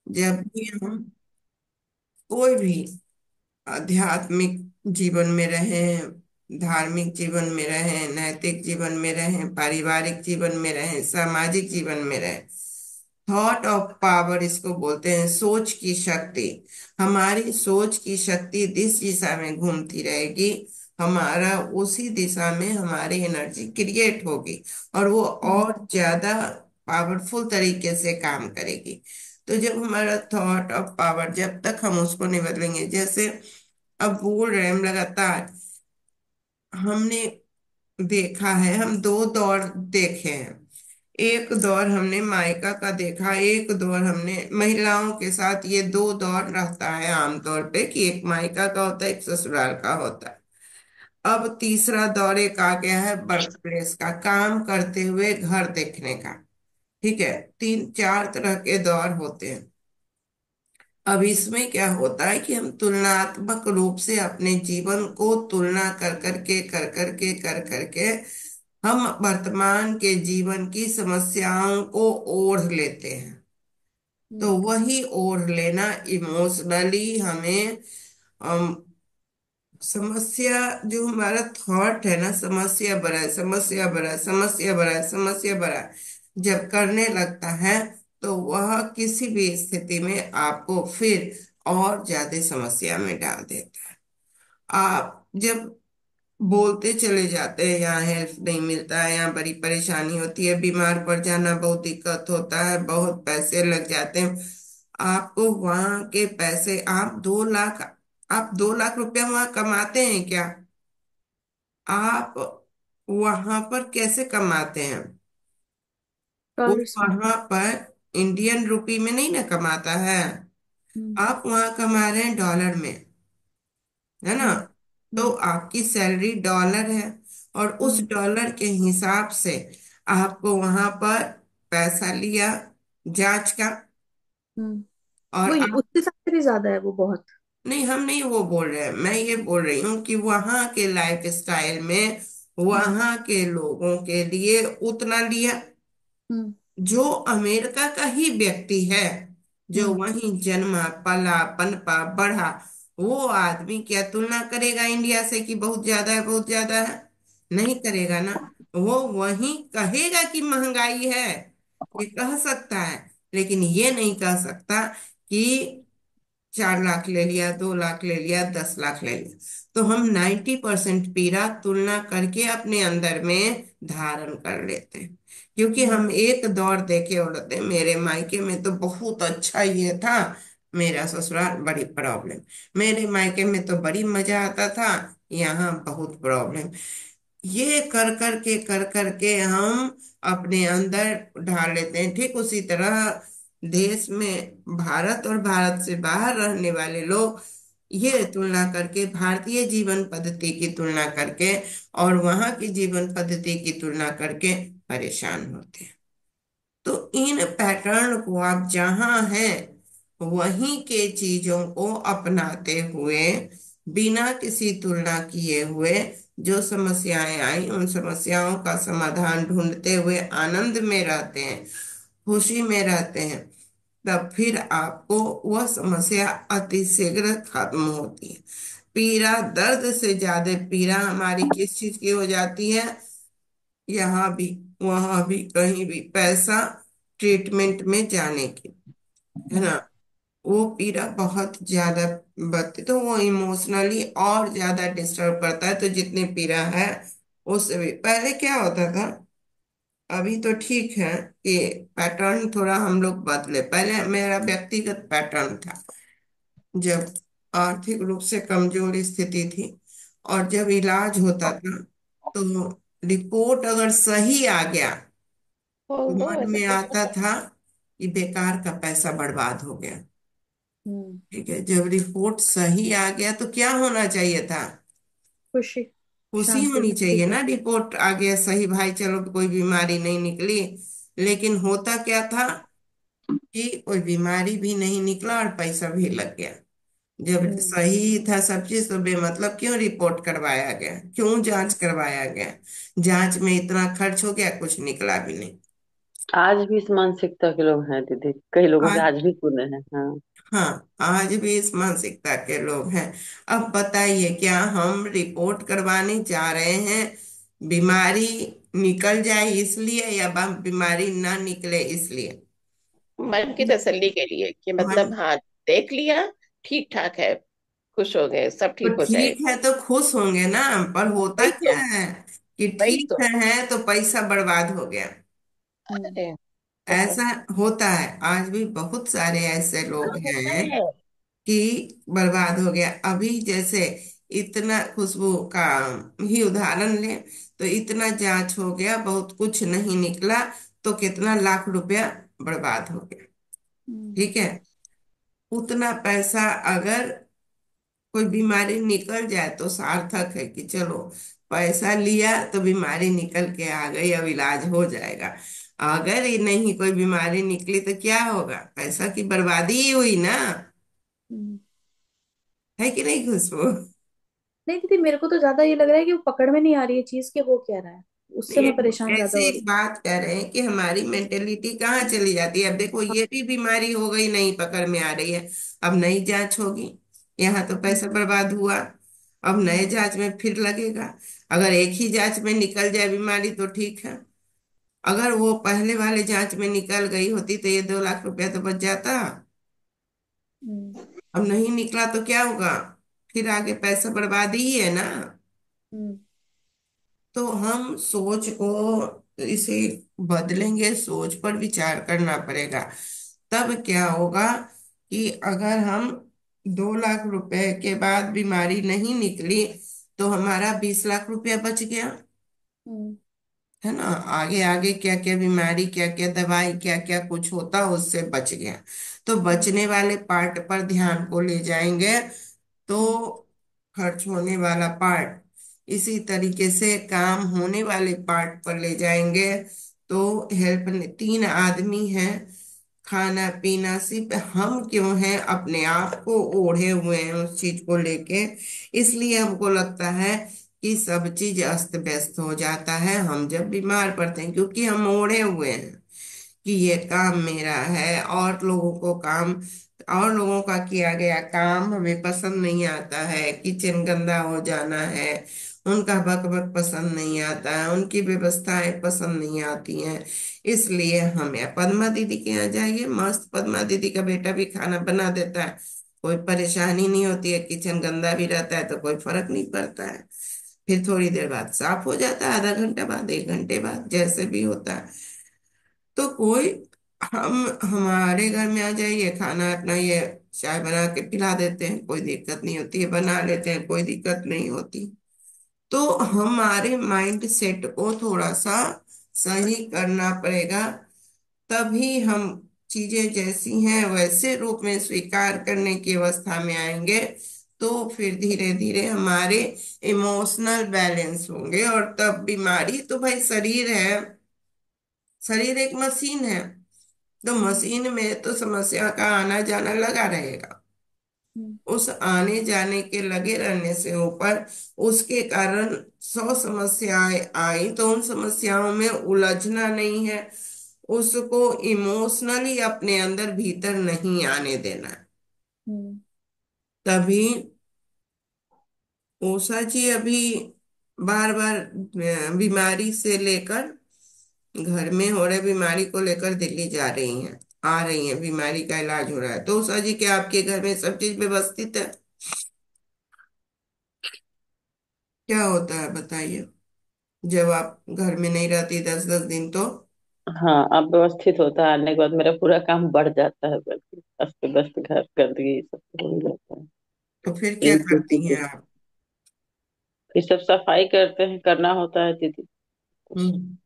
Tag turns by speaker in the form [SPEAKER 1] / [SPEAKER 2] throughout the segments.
[SPEAKER 1] जब भी हम कोई भी आध्यात्मिक जीवन में रहें, धार्मिक जीवन में रहें, नैतिक जीवन में रहें, पारिवारिक जीवन में रहें, सामाजिक जीवन में रहें, थॉट ऑफ पावर इसको बोलते हैं, सोच की शक्ति। हमारी सोच की शक्ति जिस दिशा में घूमती रहेगी, हमारा उसी दिशा में हमारी एनर्जी क्रिएट होगी और वो
[SPEAKER 2] हम्म।
[SPEAKER 1] और ज्यादा पावरफुल तरीके से काम करेगी। तो जब हमारा थॉट ऑफ पावर, जब तक हम उसको नहीं बदलेंगे, जैसे अब बोल रहे हैं हम लगातार, हमने देखा है, हम दो दौर देखे हैं। एक दौर हमने मायका का देखा, एक दौर हमने महिलाओं के साथ, ये दो दौर रहता है आमतौर पे कि एक मायका का होता है, एक ससुराल का होता है। अब तीसरा दौर एक आ गया है वर्क प्लेस का, काम करते हुए घर देखने का। ठीक है, तीन चार तरह के दौर होते हैं। अब इसमें क्या होता है कि हम तुलनात्मक रूप से अपने जीवन को तुलना कर करके हम वर्तमान के जीवन की समस्याओं को ओढ़ लेते हैं। तो
[SPEAKER 2] हम्म।
[SPEAKER 1] वही ओढ़ लेना इमोशनली हमें अम, समस्या, जो हमारा थॉट है ना, समस्या बड़ा है, समस्या बड़ा है, समस्या बड़ा है, समस्या बड़ा है, जब करने लगता है तो वह किसी भी स्थिति में आपको फिर और ज्यादा समस्या में डाल देता है। आप जब बोलते चले जाते हैं यहाँ हेल्प नहीं मिलता है, यहाँ बड़ी परेशानी होती है, बीमार पड़ जाना बहुत दिक्कत होता है, बहुत पैसे लग जाते हैं, आपको वहां के पैसे, आप 2 लाख रुपया वहां कमाते हैं क्या? आप वहां पर कैसे कमाते हैं? कोई
[SPEAKER 2] डॉलर्स में।
[SPEAKER 1] वहां पर इंडियन रुपी में नहीं ना कमाता है।
[SPEAKER 2] हम्म।
[SPEAKER 1] आप वहां कमा रहे हैं डॉलर में, है ना?
[SPEAKER 2] हम्म।
[SPEAKER 1] तो
[SPEAKER 2] हम्म।
[SPEAKER 1] आपकी सैलरी डॉलर है, और उस
[SPEAKER 2] हम्म।
[SPEAKER 1] डॉलर के हिसाब से आपको वहां पर पैसा लिया, जांच का।
[SPEAKER 2] हम्म।
[SPEAKER 1] और
[SPEAKER 2] वही
[SPEAKER 1] आप,
[SPEAKER 2] उसके साथ भी ज्यादा है वो बहुत।
[SPEAKER 1] नहीं हम नहीं वो बोल रहे हैं, मैं ये बोल रही हूँ कि वहां के लाइफ स्टाइल में
[SPEAKER 2] हम्म।
[SPEAKER 1] वहां के लोगों के लिए उतना लिया।
[SPEAKER 2] हम्म।
[SPEAKER 1] जो अमेरिका का ही व्यक्ति है, जो
[SPEAKER 2] हम्म।
[SPEAKER 1] वहीं जन्मा पला पनपा बढ़ा, वो आदमी क्या तुलना करेगा इंडिया से कि बहुत ज्यादा है, बहुत ज्यादा है? नहीं करेगा ना। वो वहीं कहेगा कि महंगाई है, ये कह सकता है, लेकिन ये नहीं कह सकता कि 4 लाख ले लिया, 2 लाख ले लिया, 10 लाख ले लिया। तो हम 90% पीड़ा तुलना करके अपने अंदर में धारण कर लेते हैं, क्योंकि
[SPEAKER 2] हम्म।
[SPEAKER 1] हम एक दौर देखे होते हैं। मेरे मायके में तो बहुत अच्छा ये था, मेरा ससुराल बड़ी प्रॉब्लम, मेरे मायके में तो बड़ी मजा आता था, यहाँ बहुत प्रॉब्लम। ये कर करके हम अपने अंदर ढाल लेते हैं। ठीक उसी तरह देश में, भारत और भारत से बाहर रहने वाले लोग ये तुलना करके, भारतीय जीवन पद्धति की तुलना करके और वहां की जीवन पद्धति की तुलना करके परेशान होते हैं। तो इन पैटर्न को आप जहां हैं वहीं के चीजों को अपनाते हुए, बिना किसी तुलना किए हुए, जो समस्याएं आई उन समस्याओं का समाधान ढूंढते हुए आनंद में रहते हैं, खुशी में रहते हैं, तब फिर आपको वह समस्या अतिशीघ्र खत्म होती है। पीड़ा, दर्द से ज्यादा पीड़ा हमारी किस चीज की हो जाती है? यहाँ भी, वहां भी, कहीं भी पैसा, ट्रीटमेंट में जाने की, है ना? वो पीड़ा बहुत ज्यादा बढ़ती, तो वो इमोशनली और ज्यादा डिस्टर्ब करता है। तो जितनी पीड़ा है उससे भी पहले क्या होता था, अभी तो ठीक है कि पैटर्न थोड़ा हम लोग बदले। पहले मेरा व्यक्तिगत पैटर्न था, जब आर्थिक रूप से कमजोर स्थिति थी और जब इलाज होता था, तो रिपोर्ट अगर सही आ गया तो
[SPEAKER 2] ओहो,
[SPEAKER 1] मन
[SPEAKER 2] ऐसा
[SPEAKER 1] में
[SPEAKER 2] कुछ
[SPEAKER 1] आता
[SPEAKER 2] होता है?
[SPEAKER 1] था कि बेकार का पैसा बर्बाद हो गया।
[SPEAKER 2] हम्म।
[SPEAKER 1] ठीक है, जब रिपोर्ट सही आ गया तो क्या होना चाहिए था?
[SPEAKER 2] खुशी।
[SPEAKER 1] खुशी
[SPEAKER 2] शांति
[SPEAKER 1] होनी
[SPEAKER 2] मिलती
[SPEAKER 1] चाहिए
[SPEAKER 2] है।
[SPEAKER 1] ना, रिपोर्ट आ गया सही, भाई चलो कोई बीमारी नहीं निकली। लेकिन होता क्या था कि कोई बीमारी भी नहीं निकला और पैसा भी लग गया। जब
[SPEAKER 2] हम्म।
[SPEAKER 1] सही था सब चीज तो बेमतलब क्यों रिपोर्ट करवाया गया, क्यों जांच करवाया गया? जांच में इतना खर्च हो गया, कुछ निकला भी नहीं।
[SPEAKER 3] आज भी इस मानसिकता के लोग हैं दीदी, कई लोगों से
[SPEAKER 1] आज,
[SPEAKER 3] आज भी सुने हैं। हाँ।
[SPEAKER 1] हाँ, आज भी इस मानसिकता के लोग हैं। अब बताइए, क्या हम रिपोर्ट करवाने जा रहे हैं बीमारी निकल जाए इसलिए, या बीमारी ना निकले इसलिए?
[SPEAKER 4] मन की तसल्ली के लिए कि
[SPEAKER 1] मन
[SPEAKER 4] मतलब हाँ, देख लिया, ठीक ठाक है, खुश हो गए, सब
[SPEAKER 1] तो
[SPEAKER 4] ठीक हो
[SPEAKER 1] ठीक
[SPEAKER 4] जाएगा।
[SPEAKER 1] है तो खुश होंगे ना। पर होता
[SPEAKER 4] वही
[SPEAKER 1] क्या
[SPEAKER 4] तो,
[SPEAKER 1] है कि
[SPEAKER 4] वही
[SPEAKER 1] ठीक
[SPEAKER 4] तो।
[SPEAKER 1] है तो पैसा बर्बाद हो गया।
[SPEAKER 2] हम्म।
[SPEAKER 4] अरे तो है।
[SPEAKER 1] ऐसा होता है, आज भी बहुत सारे ऐसे
[SPEAKER 4] हाँ,
[SPEAKER 1] लोग
[SPEAKER 4] होता
[SPEAKER 1] हैं
[SPEAKER 4] है।
[SPEAKER 1] कि बर्बाद हो गया। अभी जैसे इतना, खुशबू का ही उदाहरण लें, तो इतना जांच हो गया, बहुत कुछ नहीं निकला, तो कितना लाख रुपया बर्बाद हो गया।
[SPEAKER 2] हम्म।
[SPEAKER 1] ठीक है, उतना पैसा अगर कोई बीमारी निकल जाए तो सार्थक है कि चलो पैसा लिया तो बीमारी निकल के आ गई, अब इलाज हो जाएगा। अगर ये नहीं कोई बीमारी निकली तो क्या होगा? पैसा की बर्बादी ही हुई ना।
[SPEAKER 2] हम्म।
[SPEAKER 1] है कि नहीं खुशबू?
[SPEAKER 2] नहीं दीदी, मेरे को तो ज्यादा ये लग रहा है कि वो पकड़ में नहीं आ रही है चीज के, हो क्या रहा है। उससे मैं
[SPEAKER 1] एक
[SPEAKER 2] परेशान ज्यादा
[SPEAKER 1] ऐसे
[SPEAKER 2] हो
[SPEAKER 1] एक
[SPEAKER 2] रही
[SPEAKER 1] बात कह रहे हैं कि हमारी मेंटेलिटी कहाँ
[SPEAKER 2] हूँ।
[SPEAKER 1] चली जाती है। अब देखो, ये भी बीमारी हो गई, नहीं पकड़ में आ रही है, अब नई जांच होगी, यहाँ तो
[SPEAKER 2] हम्म।
[SPEAKER 1] पैसा बर्बाद हुआ। अब नए
[SPEAKER 2] हम्म।
[SPEAKER 1] जांच में फिर लगेगा। अगर एक ही जांच में निकल जाए बीमारी तो ठीक है। अगर वो पहले वाले जांच में निकल गई होती तो ये 2 लाख रुपया तो बच जाता।
[SPEAKER 2] हम्म।
[SPEAKER 1] अब नहीं निकला तो क्या होगा? फिर आगे पैसा बर्बाद ही है ना।
[SPEAKER 2] हम्म।
[SPEAKER 1] तो हम सोच को इसे बदलेंगे, सोच पर विचार करना पड़ेगा। तब क्या होगा कि अगर हम 2 लाख रुपए के बाद बीमारी नहीं निकली तो हमारा 20 लाख रुपया बच गया।
[SPEAKER 2] हम्म।
[SPEAKER 1] है ना? आगे आगे क्या क्या बीमारी, क्या क्या दवाई, क्या क्या कुछ होता, उससे बच गया। तो
[SPEAKER 2] हम्म।
[SPEAKER 1] बचने वाले पार्ट पर ध्यान को ले जाएंगे तो
[SPEAKER 2] हम्म।
[SPEAKER 1] खर्च होने वाला पार्ट, इसी तरीके से काम होने वाले पार्ट पर ले जाएंगे तो हेल्प ने, 3 आदमी हैं, खाना पीना सिर्फ हम क्यों हैं अपने आप को ओढ़े हुए हैं उस चीज को लेके। इसलिए हमको लगता है कि सब चीज अस्त व्यस्त हो जाता है हम जब बीमार पड़ते हैं, क्योंकि हम ओढ़े हुए हैं कि ये काम मेरा है, और लोगों को काम, और लोगों का किया गया काम हमें पसंद नहीं आता है। किचन गंदा हो जाना है, उनका बक बक पसंद नहीं आता है, उनकी व्यवस्थाएं पसंद नहीं आती हैं। इसलिए हम या पद्मा दीदी के यहाँ जाइए, मस्त पद्मा दीदी का बेटा भी खाना बना देता है, कोई परेशानी नहीं होती है। किचन गंदा भी रहता है तो कोई फर्क नहीं पड़ता है, फिर थोड़ी देर बाद साफ हो जाता है, आधा घंटा बाद, 1 घंटे बाद, जैसे भी होता है। तो कोई, हम हमारे घर में आ जाइए, खाना अपना ये चाय बना के पिला देते हैं, कोई दिक्कत नहीं होती है, बना लेते हैं, कोई दिक्कत नहीं होती। तो हमारे माइंड सेट को थोड़ा सा सही करना पड़ेगा, तभी हम चीजें जैसी हैं वैसे रूप में स्वीकार करने की अवस्था में आएंगे। तो फिर धीरे धीरे हमारे इमोशनल बैलेंस होंगे, और तब बीमारी तो भाई शरीर है, शरीर एक मशीन है, तो
[SPEAKER 2] हम्म।
[SPEAKER 1] मशीन में तो समस्या का आना जाना लगा रहेगा।
[SPEAKER 2] हम्म।
[SPEAKER 1] उस आने जाने के लगे रहने से ऊपर उसके कारण 100 समस्याएं आई तो उन समस्याओं में उलझना नहीं है, उसको इमोशनली अपने अंदर भीतर नहीं आने देना है।
[SPEAKER 2] हम्म।
[SPEAKER 1] तभी उषा जी अभी बार बार बीमारी से लेकर, घर में हो रहे बीमारी को लेकर दिल्ली जा रही हैं, आ रही हैं, बीमारी का इलाज हो रहा है। तो उषा जी, क्या आपके घर में सब चीज व्यवस्थित है? क्या होता है बताइए, जब आप घर में नहीं रहती 10-10 दिन तो?
[SPEAKER 3] हाँ, अब व्यवस्थित होता है, आने के बाद मेरा पूरा काम बढ़ जाता है, बल्कि अस्त व्यस्त घर गंदगी ये सब तो हो ही जाता है।
[SPEAKER 1] तो फिर क्या
[SPEAKER 3] एक दूसरे
[SPEAKER 1] करती
[SPEAKER 3] से
[SPEAKER 1] हैं आप?
[SPEAKER 3] फिर सब सफाई करते हैं, करना होता है दीदी,
[SPEAKER 1] हम्म।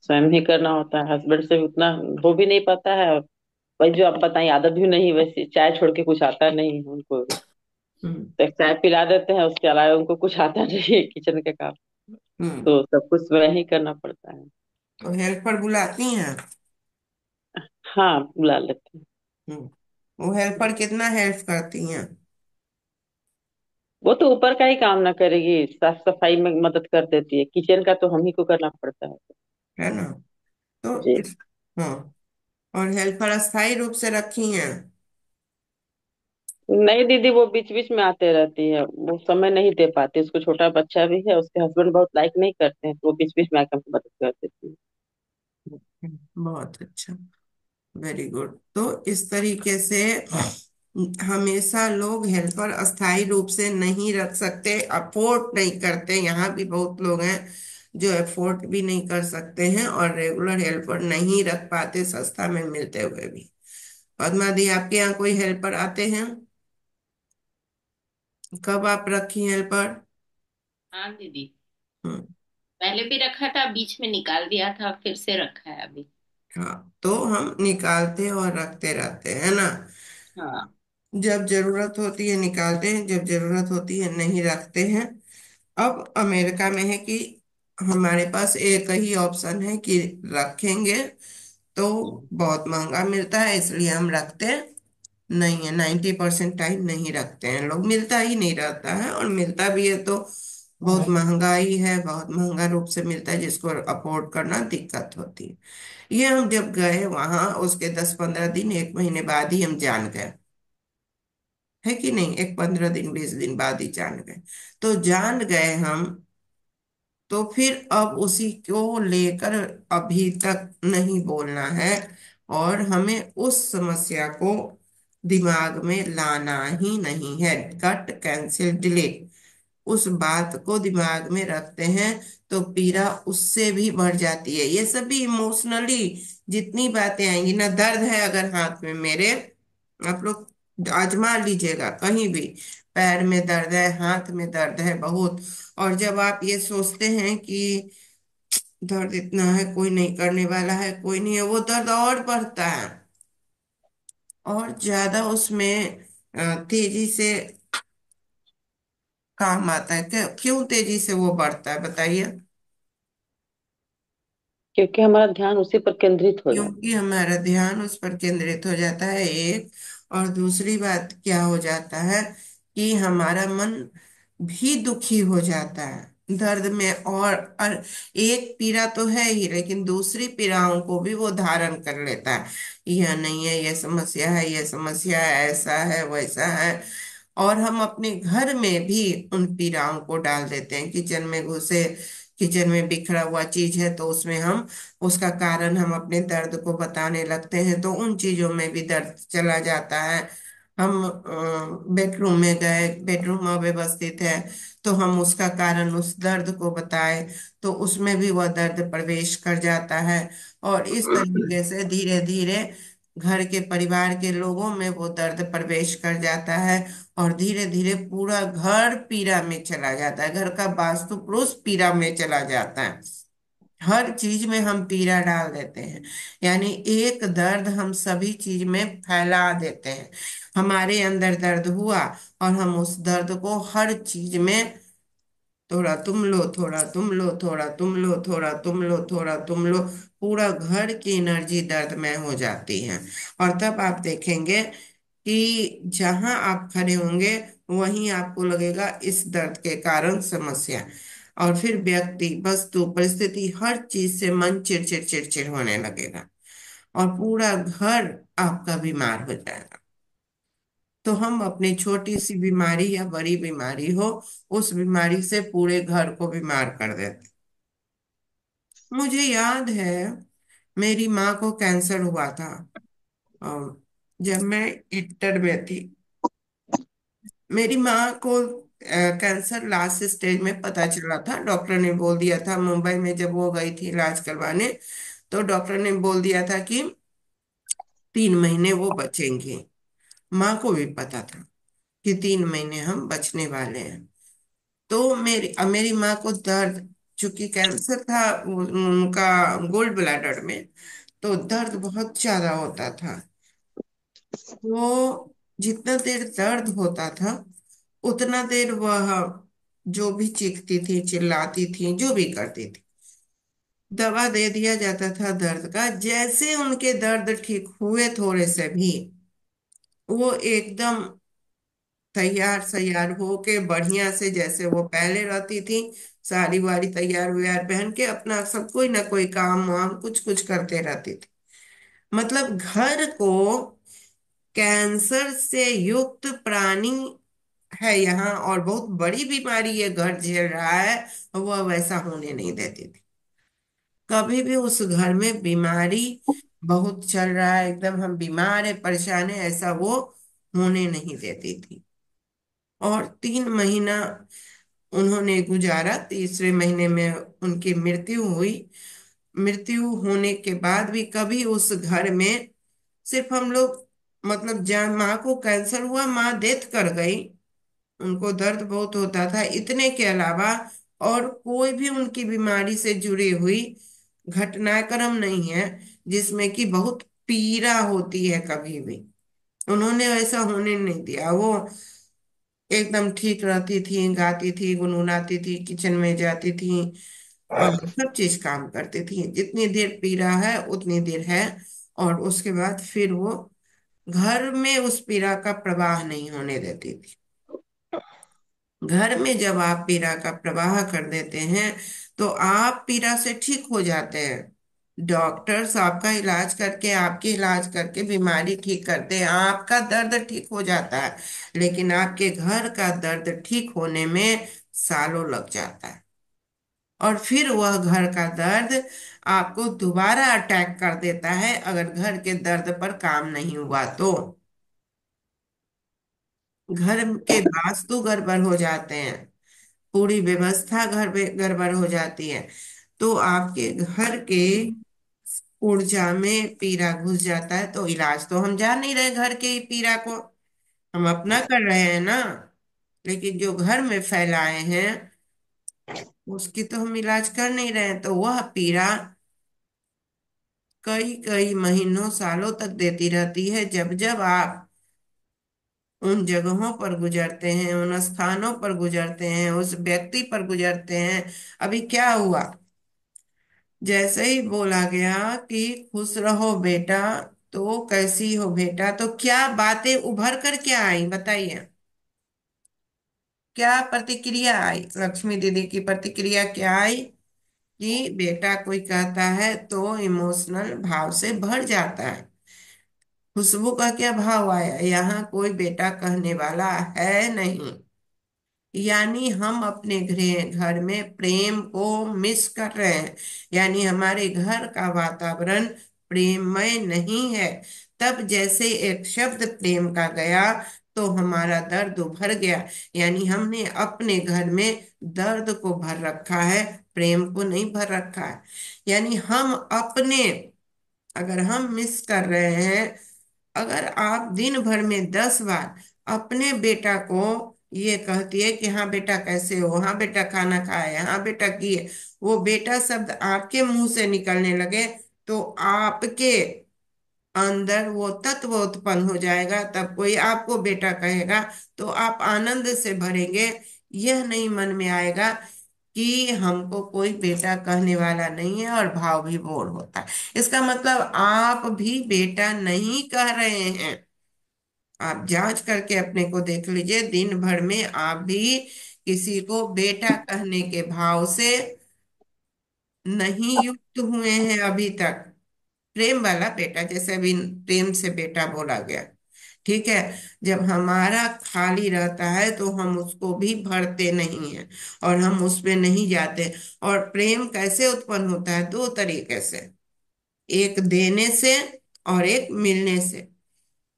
[SPEAKER 3] स्वयं ही करना होता है, हस्बैंड से उतना हो भी नहीं पाता है। और वही जो आप बताइए, आदत भी नहीं वैसे, चाय छोड़ के कुछ आता नहीं है उनको।
[SPEAKER 1] हम्म।
[SPEAKER 3] तो एक चाय पिला देते हैं, उसके अलावा उनको कुछ आता नहीं है किचन के काम।
[SPEAKER 1] हम्म।
[SPEAKER 3] तो सब कुछ वह ही करना पड़ता है।
[SPEAKER 1] तो हेल्पर बुलाती हैं?
[SPEAKER 3] हाँ, बुला लेते हैं।
[SPEAKER 1] हम्म। वो हेल्पर कितना हेल्प करती हैं?
[SPEAKER 3] वो तो ऊपर का ही काम ना करेगी, साफ सफाई में मदद कर देती है, किचन का तो हम ही को करना पड़ता है।
[SPEAKER 1] है ना? तो
[SPEAKER 3] जी।
[SPEAKER 1] हाँ। और हेल्पर अस्थायी रूप से रखी हैं?
[SPEAKER 3] नहीं दीदी, वो बीच बीच में आते रहती है, वो समय नहीं दे पाती, उसको छोटा बच्चा भी है, उसके हस्बैंड बहुत लाइक नहीं करते हैं, तो वो बीच बीच में आकर हमको मदद कर देती है।
[SPEAKER 1] बहुत अच्छा। Very good. तो इस तरीके से हमेशा लोग हेल्पर अस्थायी रूप से नहीं रख सकते, अफोर्ड नहीं करते। यहाँ भी बहुत लोग हैं जो अफोर्ड भी नहीं कर सकते हैं और रेगुलर हेल्पर नहीं रख पाते, सस्ता में मिलते हुए भी। पद्मा दी, आपके यहाँ कोई हेल्पर आते हैं? कब आप रखी हेल्पर?
[SPEAKER 4] हाँ दीदी,
[SPEAKER 1] हम्म।
[SPEAKER 4] पहले भी रखा था, बीच में निकाल दिया था, फिर से रखा है अभी।
[SPEAKER 1] हाँ, तो हम निकालते और रखते रहते हैं ना।
[SPEAKER 4] हाँ।
[SPEAKER 1] जब जरूरत होती है निकालते हैं, जब जरूरत होती है नहीं रखते हैं। अब अमेरिका में है कि हमारे पास एक ही ऑप्शन है कि रखेंगे तो बहुत महंगा मिलता है, इसलिए हम रखते नहीं है। 90% टाइम नहीं रखते हैं लोग, मिलता ही नहीं रहता है, और मिलता भी है तो बहुत महंगा ही है, बहुत महंगा रूप से मिलता है, जिसको अफोर्ड करना दिक्कत होती है। ये हम जब गए वहां, उसके 10-15 दिन, 1 महीने बाद ही हम जान गए, है कि नहीं? एक 15 दिन 20 दिन बाद ही जान गए। तो जान गए हम, तो फिर अब उसी को लेकर अभी तक नहीं बोलना है, और हमें उस समस्या को दिमाग में लाना ही नहीं है। कट, कैंसिल, डिलीट, उस बात को दिमाग में रखते हैं तो पीड़ा उससे भी बढ़ जाती है। ये सभी इमोशनली जितनी बातें आएंगी ना, दर्द है अगर हाथ में मेरे, आप लोग आजमा लीजिएगा कहीं भी, पैर में दर्द है, हाथ में दर्द है बहुत, और जब आप ये सोचते हैं कि दर्द इतना है, कोई नहीं करने वाला है, कोई नहीं है, वो दर्द और बढ़ता है और ज्यादा उसमें तेजी से काम आता है। क्यों तेजी से वो बढ़ता है, बताइए?
[SPEAKER 3] क्योंकि हमारा ध्यान उसी पर केंद्रित हो जाता
[SPEAKER 1] क्योंकि हमारा ध्यान उस पर केंद्रित हो जाता है, एक। और दूसरी बात क्या हो जाता है कि हमारा मन भी दुखी हो जाता है दर्द में, और एक पीड़ा तो है ही, लेकिन दूसरी पीड़ाओं को भी वो धारण कर लेता है। यह नहीं है, यह समस्या है, यह समस्या है, ऐसा है, वैसा है। और हम अपने घर में भी उन पीड़ाओं को डाल देते हैं। किचन में घुसे, किचन में बिखरा हुआ चीज है तो उसमें हम उसका कारण हम अपने दर्द को बताने लगते हैं, तो उन चीजों में भी दर्द चला जाता है। हम बेडरूम में गए, बेडरूम अव्यवस्थित है, तो हम उसका कारण उस दर्द को बताए, तो उसमें भी वह दर्द प्रवेश कर जाता है। और इस तरीके से धीरे धीरे घर के परिवार के लोगों में वो दर्द प्रवेश कर जाता है, और धीरे धीरे पूरा घर पीड़ा में चला जाता है, घर का वास्तु पुरुष पीड़ा में चला जाता है। हर चीज में हम पीड़ा डाल देते हैं, यानी एक दर्द हम सभी चीज में फैला देते हैं। हमारे अंदर दर्द हुआ और हम उस दर्द को हर चीज में, थोड़ा तुम लो, थोड़ा तुम लो, थोड़ा तुम लो, थोड़ा तुम लो, थोड़ा तुम लो, पूरा घर की एनर्जी दर्द में हो जाती है। और तब आप देखेंगे कि जहां आप खड़े होंगे वहीं आपको लगेगा इस दर्द के कारण समस्या, और फिर व्यक्ति, वस्तु, परिस्थिति, हर चीज से मन चिड़चिड़ चिड़चिड़ होने लगेगा, और पूरा घर आपका बीमार हो जाएगा। तो हम अपनी छोटी सी बीमारी या बड़ी बीमारी हो, उस बीमारी से पूरे घर को बीमार कर देते। मुझे याद है, मेरी माँ को कैंसर हुआ था, और जब मैं इंटर में थी, मेरी माँ को कैंसर लास्ट स्टेज में पता चला था। डॉक्टर ने बोल दिया था, मुंबई में जब वो गई थी इलाज करवाने, तो डॉक्टर ने बोल दिया था कि 3 महीने वो बचेंगी। माँ को भी पता था कि 3 महीने हम बचने वाले हैं। तो मेरी माँ को दर्द, चूंकि कैंसर था उनका गोल्ड ब्लैडर में, तो दर्द बहुत ज्यादा होता था। वो जितना देर दर्द होता था उतना देर वह जो भी चीखती थी, चिल्लाती थी, जो भी करती थी, दवा दे दिया जाता था दर्द का। जैसे उनके दर्द ठीक हुए थोड़े से भी, वो एकदम तैयार सैयार होके बढ़िया से, जैसे वो पहले रहती थी, साड़ी वाड़ी तैयार व्यार पहन के अपना सब कोई ना कोई काम वाम कुछ कुछ करते रहती थी। मतलब घर को कैंसर से युक्त प्राणी है यहाँ, और बहुत बड़ी बीमारी ये घर झेल रहा है, वह वैसा होने नहीं देती थी। कभी भी उस घर में बीमारी बहुत चल रहा है, एकदम हम बीमार है, परेशान है, ऐसा वो होने नहीं देती थी। और 3 महीना उन्होंने गुजारा, तीसरे महीने में उनकी मृत्यु हुई। मृत्यु होने के बाद भी कभी उस घर में सिर्फ हम लोग, मतलब जहाँ माँ को कैंसर हुआ, माँ डेथ कर गई, उनको दर्द बहुत होता था, इतने के अलावा और कोई भी उनकी बीमारी से जुड़ी हुई घटनाक्रम नहीं है जिसमें कि बहुत पीड़ा होती है कभी भी। उन्होंने ऐसा होने नहीं दिया। वो एकदम ठीक रहती थी, गाती थी, गुनगुनाती थी, किचन में जाती थी, और सब चीज काम करती थी। जितनी देर पीड़ा है उतनी देर है, और उसके बाद फिर वो घर में उस पीड़ा का प्रवाह नहीं होने देती थी। घर में जब आप पीड़ा का प्रवाह कर देते हैं तो आप पीड़ा से ठीक हो जाते हैं। डॉक्टर्स आपका इलाज करके, आपकी इलाज करके बीमारी ठीक करते हैं, आपका दर्द ठीक हो जाता है। लेकिन आपके घर का दर्द ठीक होने में सालों लग जाता है, और फिर वह घर का दर्द आपको दोबारा अटैक कर देता है अगर घर के दर्द पर काम नहीं हुआ तो। घर के वास्तु गड़बड़ हो जाते हैं, पूरी व्यवस्था घर में गड़बड़ हो जाती है, तो आपके घर के ऊर्जा में पीड़ा घुस जाता है। तो इलाज तो हम जान नहीं रहे घर के ही पीड़ा को, हम अपना कर रहे हैं ना, लेकिन जो घर में फैलाए हैं उसकी तो हम इलाज कर नहीं रहे हैं। तो वह पीड़ा कई कई महीनों सालों तक देती रहती है। जब जब आप उन जगहों पर गुजरते हैं, उन स्थानों पर गुजरते हैं, उस व्यक्ति पर गुजरते हैं। अभी क्या हुआ, जैसे ही बोला गया कि खुश रहो बेटा, तो कैसी हो बेटा, तो क्या बातें उभर कर क्या आई बताइए। क्या प्रतिक्रिया आई, लक्ष्मी दीदी की प्रतिक्रिया क्या आई कि बेटा कोई कहता है तो इमोशनल भाव से भर जाता है। खुशबू का क्या भाव आया, यहाँ कोई बेटा कहने वाला है नहीं। यानी हम अपने घर में प्रेम को मिस कर रहे हैं, यानी हमारे घर का वातावरण प्रेममय नहीं है। तब जैसे एक शब्द प्रेम का गया तो हमारा दर्द उभर गया, यानी हमने अपने घर में दर्द को भर रखा है, प्रेम को नहीं भर रखा है। यानी हम अपने, अगर हम मिस कर रहे हैं, अगर आप दिन भर में 10 बार अपने बेटा को ये कहती है कि हाँ बेटा कैसे हो, हाँ बेटा खाना खाए, हाँ बेटा किए, वो बेटा शब्द आपके मुंह से निकलने लगे, तो आपके अंदर वो तत्व उत्पन्न हो जाएगा। तब कोई आपको बेटा कहेगा तो आप आनंद से भरेंगे। यह नहीं मन में आएगा कि हमको कोई बेटा कहने वाला नहीं है, और भाव भी बोर होता है। इसका मतलब आप भी बेटा नहीं कह रहे हैं। आप जांच करके अपने को देख लीजिए, दिन भर में आप भी किसी को बेटा कहने के भाव से नहीं युक्त हुए हैं अभी तक। प्रेम वाला बेटा, जैसे अभी प्रेम से बेटा बोला गया, ठीक है। जब हमारा खाली रहता है तो हम उसको भी भरते नहीं हैं, और हम उस पे नहीं जाते। और प्रेम कैसे उत्पन्न होता है, 2 तरीके से, एक देने से और एक मिलने से।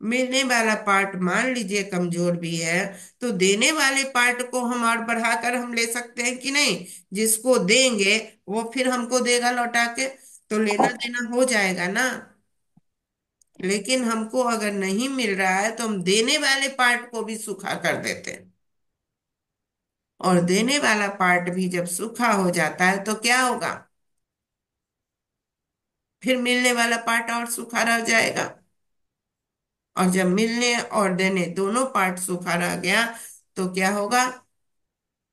[SPEAKER 1] मिलने वाला पार्ट मान लीजिए कमजोर भी है, तो देने वाले पार्ट को हम और बढ़ाकर हम ले सकते हैं कि नहीं। जिसको देंगे वो फिर हमको देगा लौटा के, तो लेना देना हो जाएगा ना। लेकिन हमको अगर नहीं मिल रहा है तो हम देने वाले पार्ट को भी सूखा कर देते हैं, और देने वाला पार्ट भी जब सूखा हो जाता है तो क्या होगा, फिर मिलने वाला पार्ट और सूखा रह जाएगा। और जब मिलने और देने दोनों पार्ट सूखा रह गया तो क्या होगा,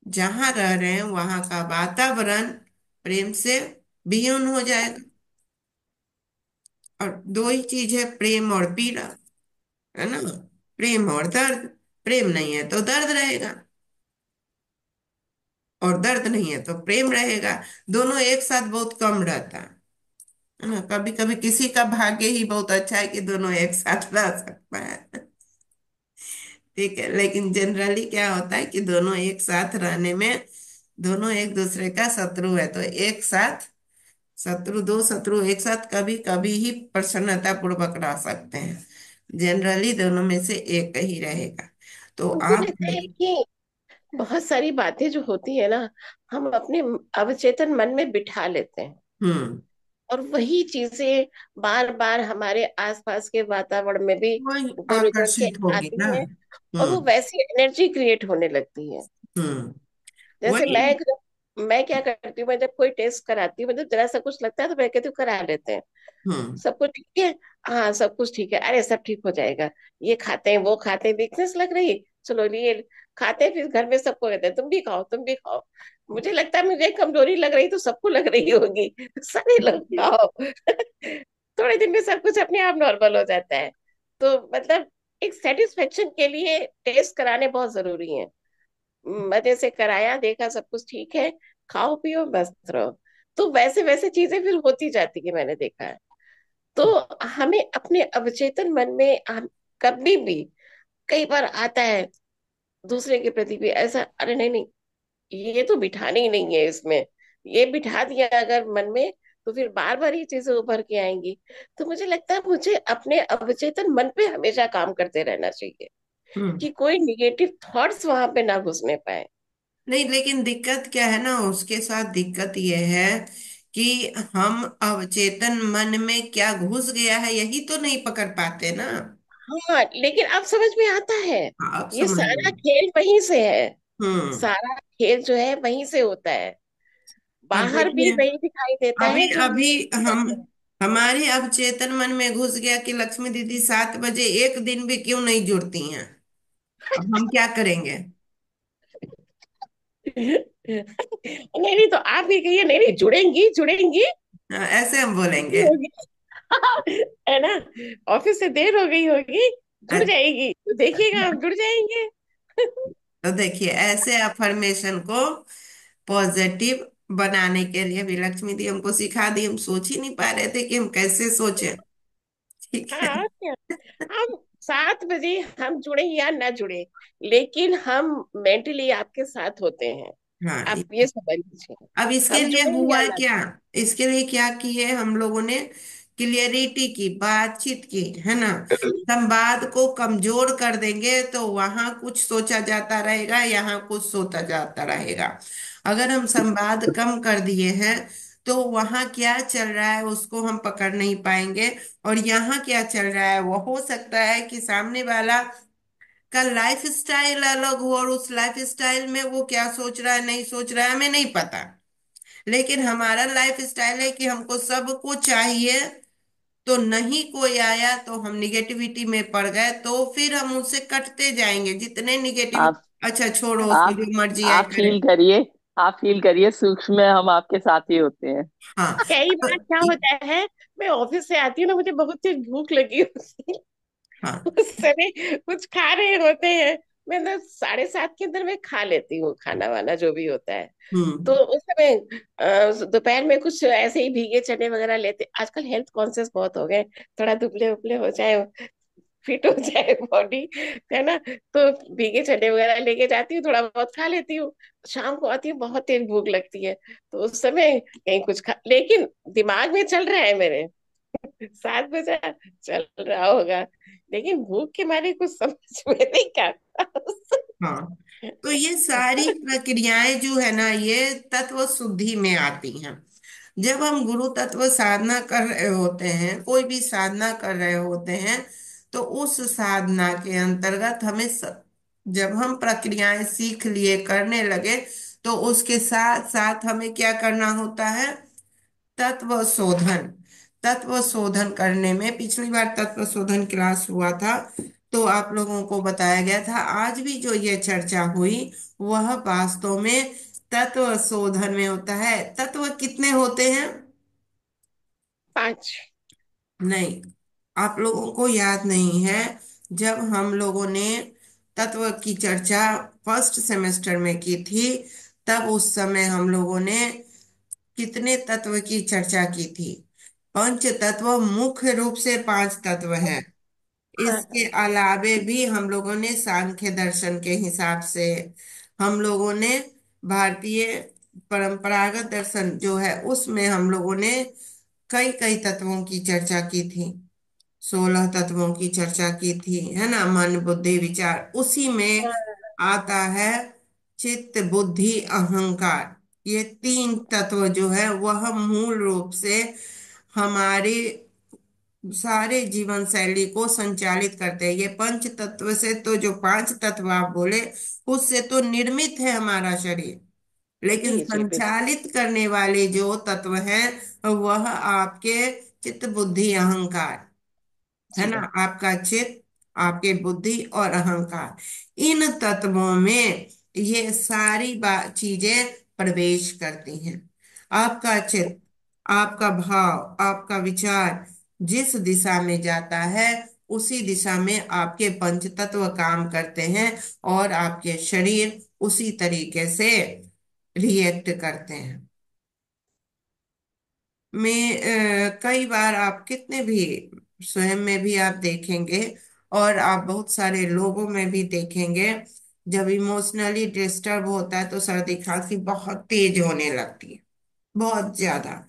[SPEAKER 1] जहां रह रहे हैं वहां का वातावरण प्रेम से विहीन हो जाएगा। और 2 ही चीज है, प्रेम और पीड़ा, है ना। प्रेम और दर्द, प्रेम नहीं है तो दर्द रहेगा, और दर्द नहीं है तो प्रेम रहेगा। दोनों एक साथ बहुत कम रहता है। है ना। कभी कभी किसी का भाग्य ही बहुत अच्छा है कि दोनों एक साथ रह सकता है। ठीक है, लेकिन जनरली क्या होता है कि दोनों एक साथ रहने में दोनों एक दूसरे का शत्रु है, तो एक साथ शत्रु, दो शत्रु एक साथ कभी कभी ही प्रसन्नता पूर्वक रह सकते हैं। जनरली दोनों में से एक ही रहेगा। तो
[SPEAKER 4] मुझे
[SPEAKER 1] आप
[SPEAKER 4] लगता है कि बहुत सारी बातें जो होती है ना, हम अपने अवचेतन मन में बिठा लेते हैं,
[SPEAKER 1] हम्म,
[SPEAKER 4] और वही चीजें बार बार हमारे आसपास के वातावरण में भी
[SPEAKER 1] वही
[SPEAKER 4] गुर उधर के
[SPEAKER 1] आकर्षित होगी ना।
[SPEAKER 4] आती हैं, और वो
[SPEAKER 1] हम्म।
[SPEAKER 4] वैसी एनर्जी क्रिएट होने लगती है।
[SPEAKER 1] हम्म।
[SPEAKER 4] जैसे
[SPEAKER 1] वही।
[SPEAKER 4] मैं क्या करती हूँ, मैं जब कोई टेस्ट कराती हूँ, मतलब जरा सा कुछ लगता है तो मैं कहती हूँ करा लेते हैं।
[SPEAKER 1] हम्म।
[SPEAKER 4] सब कुछ ठीक है? हाँ सब कुछ ठीक है, अरे सब ठीक हो जाएगा। ये खाते हैं वो खाते हैं, वीकनेस लग रही, चलो ये खाते हैं, फिर घर में सबको कहते हैं तुम भी खाओ तुम भी खाओ। मुझे लगता है मुझे कमजोरी लग रही तो सबको लग रही होगी, सारे लोग खाओ। थोड़े दिन में सब कुछ अपने आप नॉर्मल हो जाता है। तो मतलब एक सेटिस्फेक्शन के लिए टेस्ट कराने बहुत जरूरी है। मजे से कराया, देखा सब कुछ ठीक है, खाओ पियो मस्त रहो। तो वैसे वैसे चीजें फिर होती जाती है, मैंने देखा है। तो हमें अपने अवचेतन मन में हम कभी भी, कई बार आता है दूसरे के प्रति भी ऐसा, अरे नहीं नहीं, ये तो बिठाने ही नहीं है इसमें, ये बिठा दिया अगर मन में तो फिर बार बार ये चीजें उभर के आएंगी। तो मुझे लगता है मुझे अपने अवचेतन मन पे हमेशा काम करते रहना चाहिए,
[SPEAKER 1] हम्म।
[SPEAKER 4] कि कोई निगेटिव थॉट्स वहां पे ना घुसने पाए।
[SPEAKER 1] नहीं, लेकिन दिक्कत क्या है ना, उसके साथ दिक्कत यह है कि हम अवचेतन मन में क्या घुस गया है यही तो नहीं पकड़ पाते ना।
[SPEAKER 4] हाँ लेकिन अब समझ में आता है,
[SPEAKER 1] हाँ, अब
[SPEAKER 4] ये
[SPEAKER 1] समझ
[SPEAKER 4] सारा
[SPEAKER 1] में।
[SPEAKER 4] खेल वहीं से है।
[SPEAKER 1] हम्म।
[SPEAKER 4] सारा खेल जो है वहीं से होता है,
[SPEAKER 1] अब
[SPEAKER 4] बाहर भी
[SPEAKER 1] देखिए,
[SPEAKER 4] वही दिखाई देता
[SPEAKER 1] अभी
[SPEAKER 4] है जो
[SPEAKER 1] अभी
[SPEAKER 4] अंदर
[SPEAKER 1] हम
[SPEAKER 4] से है।
[SPEAKER 1] हमारे अवचेतन मन में घुस गया कि लक्ष्मी दीदी 7 बजे एक दिन भी क्यों नहीं जुड़ती हैं। अब हम क्या करेंगे?
[SPEAKER 4] नहीं नहीं, तो आप भी कहिए नहीं नहीं, जुड़ेंगी जुड़ेंगी,
[SPEAKER 1] हाँ, ऐसे हम
[SPEAKER 4] छुट्टी
[SPEAKER 1] बोलेंगे।
[SPEAKER 4] होगी। है ना, ऑफिस से देर हो गई होगी, जुड़
[SPEAKER 1] अच्छा।
[SPEAKER 4] जाएगी तो देखिएगा हम जुड़ जाएंगे।
[SPEAKER 1] तो देखिए, ऐसे अफर्मेशन को पॉजिटिव बनाने के लिए भी लक्ष्मी दी हमको सिखा दी। हम सोच ही नहीं पा रहे थे कि हम कैसे सोचें। ठीक है।
[SPEAKER 4] हाँ क्या, हम 7 बजे हम जुड़े या ना जुड़े, लेकिन हम मेंटली आपके साथ होते हैं,
[SPEAKER 1] हाँ।
[SPEAKER 4] आप ये समझ लीजिए।
[SPEAKER 1] अब इसके
[SPEAKER 4] हम
[SPEAKER 1] लिए
[SPEAKER 4] जुड़े या
[SPEAKER 1] हुआ
[SPEAKER 4] ना
[SPEAKER 1] क्या?
[SPEAKER 4] जुड़े।
[SPEAKER 1] इसके लिए क्या किए हम लोगों ने? क्लियरिटी की बातचीत की, है ना। संवाद को कमजोर कर देंगे तो वहां कुछ सोचा जाता रहेगा, यहाँ कुछ सोचा जाता रहेगा। अगर हम संवाद कम कर दिए हैं तो वहां क्या चल रहा है उसको हम पकड़ नहीं पाएंगे। और यहाँ क्या चल रहा है, वो हो सकता है कि सामने वाला का लाइफ स्टाइल अलग हो, और उस लाइफ स्टाइल में वो क्या सोच रहा है नहीं सोच रहा है हमें नहीं पता। लेकिन हमारा लाइफ स्टाइल है कि हमको सबको चाहिए। तो नहीं कोई आया तो हम निगेटिविटी में पड़ गए, तो फिर हम उससे कटते जाएंगे जितने निगेटिव।
[SPEAKER 3] आप
[SPEAKER 1] अच्छा, छोड़ो, उसकी
[SPEAKER 3] आप
[SPEAKER 1] जो मर्जी है
[SPEAKER 3] आप
[SPEAKER 1] करे।
[SPEAKER 3] फील करिए, आप फील करिए, सूक्ष्म में हम आपके साथ ही होते हैं।
[SPEAKER 1] हाँ।
[SPEAKER 4] कई
[SPEAKER 1] तो
[SPEAKER 4] बार क्या होता है, मैं ऑफिस से आती हूँ ना, मुझे बहुत तेज भूख लगी होती है,
[SPEAKER 1] हाँ।
[SPEAKER 4] उस समय कुछ खा रहे होते हैं, मैं ना 7:30 के अंदर मैं खा लेती हूँ खाना वाना जो भी होता है। तो
[SPEAKER 1] हम्म।
[SPEAKER 4] उस समय दोपहर में कुछ ऐसे ही भीगे चने वगैरह लेते, आजकल हेल्थ कॉन्शियस बहुत हो गए, थोड़ा दुबले उबले हो जाए, फिट हो जाए बॉडी, है ना। तो भीगे चने वगैरह लेके जाती हूँ, थोड़ा बहुत खा लेती हूँ। शाम को आती हूँ, बहुत तेज भूख लगती है, तो उस समय कहीं कुछ खा, लेकिन दिमाग में चल रहा है मेरे 7 बजे चल रहा होगा, लेकिन भूख के मारे कुछ समझ में नहीं आता।
[SPEAKER 1] हाँ। तो ये सारी प्रक्रियाएं जो है ना, ये तत्व शुद्धि में आती हैं। जब हम गुरु तत्व साधना कर रहे होते हैं, कोई भी साधना कर रहे होते हैं, तो उस साधना के अंतर्गत जब हम प्रक्रियाएं सीख लिए करने लगे, तो उसके साथ साथ हमें क्या करना होता है? तत्व शोधन। तत्व शोधन करने में पिछली बार तत्व शोधन क्लास हुआ था, तो आप लोगों को बताया गया था। आज भी जो ये चर्चा हुई वह वास्तव में तत्व शोधन में होता है। तत्व कितने होते हैं?
[SPEAKER 4] 5।
[SPEAKER 1] नहीं, आप लोगों को याद नहीं है। जब हम लोगों ने तत्व की चर्चा फर्स्ट सेमेस्टर में की थी, तब उस समय हम लोगों ने कितने तत्व की चर्चा की थी? पंच तत्व मुख्य रूप से पांच तत्व हैं।
[SPEAKER 4] हाँ
[SPEAKER 1] इसके
[SPEAKER 4] हाँ।
[SPEAKER 1] अलावे भी हम लोगों ने सांख्य दर्शन के हिसाब से, हम लोगों ने भारतीय परंपरागत दर्शन जो है उसमें हम लोगों ने कई कई तत्वों की चर्चा की थी। 16 तत्वों की चर्चा की थी, है ना। मन बुद्धि विचार, उसी में
[SPEAKER 4] हाँ,
[SPEAKER 1] आता है चित्त बुद्धि अहंकार। ये तीन तत्व जो है वह मूल रूप से हमारे सारे जीवन शैली को संचालित करते हैं। ये पंच तत्व से तो, जो पांच तत्व आप बोले, उससे तो निर्मित है हमारा शरीर, लेकिन
[SPEAKER 4] जी जी बिल्कुल।
[SPEAKER 1] संचालित करने वाले जो तत्व हैं वह आपके चित्त बुद्धि अहंकार, है
[SPEAKER 4] जी
[SPEAKER 1] ना। आपका चित्त, आपके बुद्धि और अहंकार, इन तत्वों में ये सारी चीजें प्रवेश करती हैं। आपका चित्त, आपका भाव, आपका विचार जिस दिशा में जाता है उसी दिशा में आपके पंच तत्व काम करते हैं, और आपके शरीर उसी तरीके से रिएक्ट करते हैं। कई बार आप कितने भी, स्वयं में भी आप देखेंगे और आप बहुत सारे लोगों में भी देखेंगे, जब इमोशनली डिस्टर्ब होता है तो सर्दी खांसी बहुत तेज होने लगती है, बहुत ज्यादा।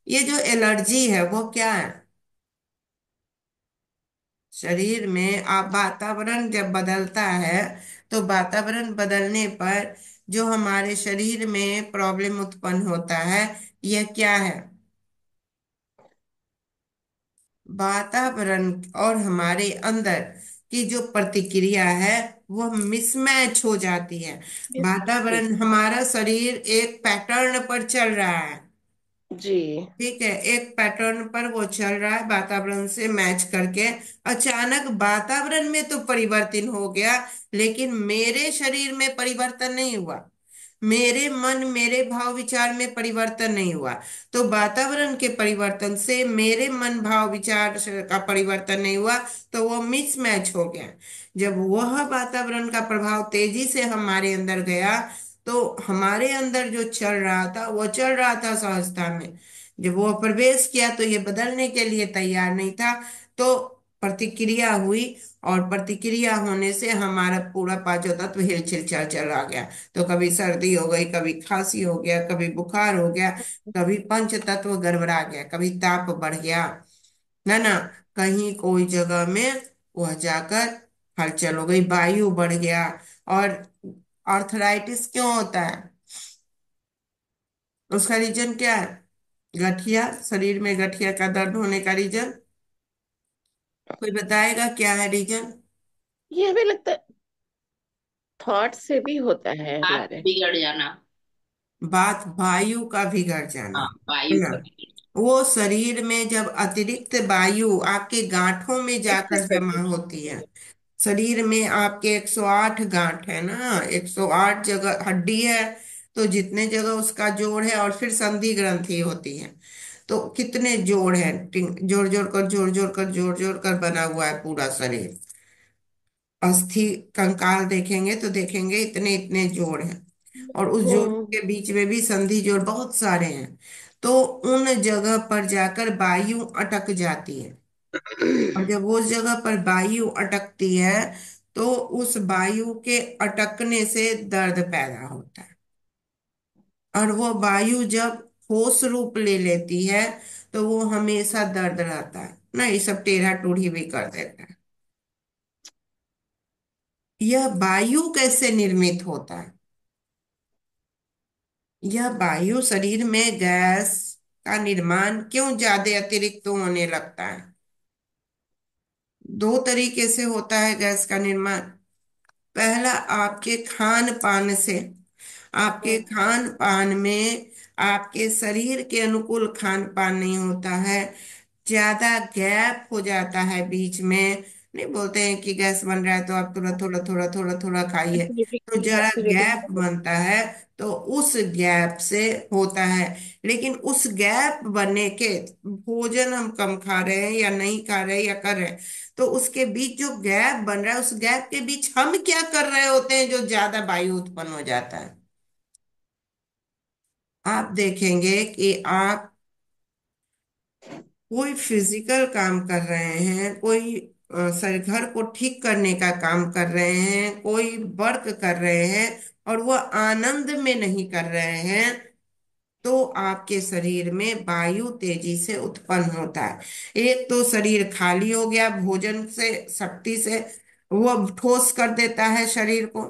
[SPEAKER 1] ये जो एलर्जी है वो क्या है? शरीर में आप, वातावरण जब बदलता है तो वातावरण बदलने पर जो हमारे शरीर में प्रॉब्लम उत्पन्न होता है, यह क्या है? वातावरण और हमारे अंदर की जो प्रतिक्रिया है वह मिसमैच हो जाती है।
[SPEAKER 4] जी
[SPEAKER 1] वातावरण, हमारा शरीर एक पैटर्न पर चल रहा है,
[SPEAKER 4] जी।
[SPEAKER 1] ठीक है, एक पैटर्न पर वो चल रहा है वातावरण से मैच करके। अचानक वातावरण में तो परिवर्तन हो गया, लेकिन मेरे शरीर में परिवर्तन नहीं हुआ, मेरे मन मेरे भाव विचार में परिवर्तन नहीं हुआ। तो वातावरण के परिवर्तन से मेरे मन भाव विचार का परिवर्तन नहीं हुआ, तो वो मिसमैच हो गया। जब वह वातावरण का प्रभाव तेजी से हमारे अंदर गया, तो हमारे अंदर जो चल रहा था वो चल रहा था सहजता में। जब वो प्रवेश किया तो ये बदलने के लिए तैयार नहीं था, तो प्रतिक्रिया हुई, और प्रतिक्रिया होने से हमारा पूरा पांचों तत्व हिलचिल चल चला गया। तो कभी सर्दी हो गई, कभी खांसी हो गया, कभी बुखार हो गया, कभी पंच तत्व गड़बड़ा गया, कभी ताप बढ़ गया, है ना। कहीं कोई जगह में वह जाकर हलचल हो गई, वायु बढ़ गया। और आर्थराइटिस क्यों होता है? उसका रीजन क्या है? गठिया, शरीर में गठिया का दर्द होने का रीजन कोई बताएगा क्या है रीजन?
[SPEAKER 4] ये हमें लगता है थॉट से भी होता है
[SPEAKER 5] हाथ
[SPEAKER 4] हमारे।
[SPEAKER 5] बिगड़ जाना।
[SPEAKER 1] बात वायु का बिगड़ जाना,
[SPEAKER 5] हाँ,
[SPEAKER 1] है
[SPEAKER 5] वायु
[SPEAKER 1] ना।
[SPEAKER 5] का भी।
[SPEAKER 1] वो शरीर में जब अतिरिक्त वायु आपके गांठों में जाकर
[SPEAKER 4] एक्सेस कर
[SPEAKER 1] जमा
[SPEAKER 4] देती
[SPEAKER 1] होती है,
[SPEAKER 4] है।
[SPEAKER 1] शरीर में आपके 108 गांठ है ना, 108 जगह हड्डी है, तो जितने जगह उसका जोड़ है, और फिर संधि ग्रंथि होती है, तो कितने जोड़ है, जोड़ जोड़ कर जोड़ जोड़ कर जोड़ जोड़ कर बना हुआ है पूरा शरीर। अस्थि कंकाल देखेंगे तो देखेंगे इतने इतने जोड़ हैं, और उस जोड़
[SPEAKER 4] हम्म।
[SPEAKER 1] के बीच में भी संधि जोड़ बहुत सारे हैं। तो उन जगह पर जाकर वायु अटक जाती है, और जब उस जगह पर वायु अटकती है तो उस वायु के अटकने से दर्द पैदा होता है। और वो वायु जब ठोस रूप ले लेती है तो वो हमेशा दर्द रहता है ना, ये सब टेढ़ा टूढ़ी भी कर देता है। यह वायु कैसे निर्मित होता है? यह वायु शरीर में गैस का निर्माण क्यों ज्यादा अतिरिक्त होने लगता है? दो तरीके से होता है गैस का निर्माण। पहला, आपके खान पान से। आपके
[SPEAKER 4] हम्म।
[SPEAKER 1] खान पान में आपके शरीर के अनुकूल खान पान नहीं होता है, ज्यादा गैप हो जाता है बीच में। नहीं बोलते हैं कि गैस बन रहा है तो आप थोड़ा थोड़ा थोड़ा थोड़ा थोड़ा खाइए, तो जरा गैप
[SPEAKER 4] एसिडिटी।
[SPEAKER 1] बनता है, तो उस गैप से होता है। लेकिन उस गैप बनने के, भोजन हम कम खा रहे हैं या नहीं खा रहे हैं या कर रहे हैं, तो उसके बीच जो गैप बन रहा है, उस गैप के बीच हम क्या कर रहे होते हैं जो ज्यादा वायु उत्पन्न हो जाता है? आप देखेंगे कि आप कोई फिजिकल काम कर रहे हैं, कोई सर घर को ठीक करने का काम कर रहे हैं, कोई वर्क कर रहे हैं, और वह आनंद में नहीं कर रहे हैं, तो आपके शरीर में वायु तेजी से उत्पन्न होता है। एक तो शरीर खाली हो गया भोजन से, शक्ति से, वो ठोस कर देता है शरीर को।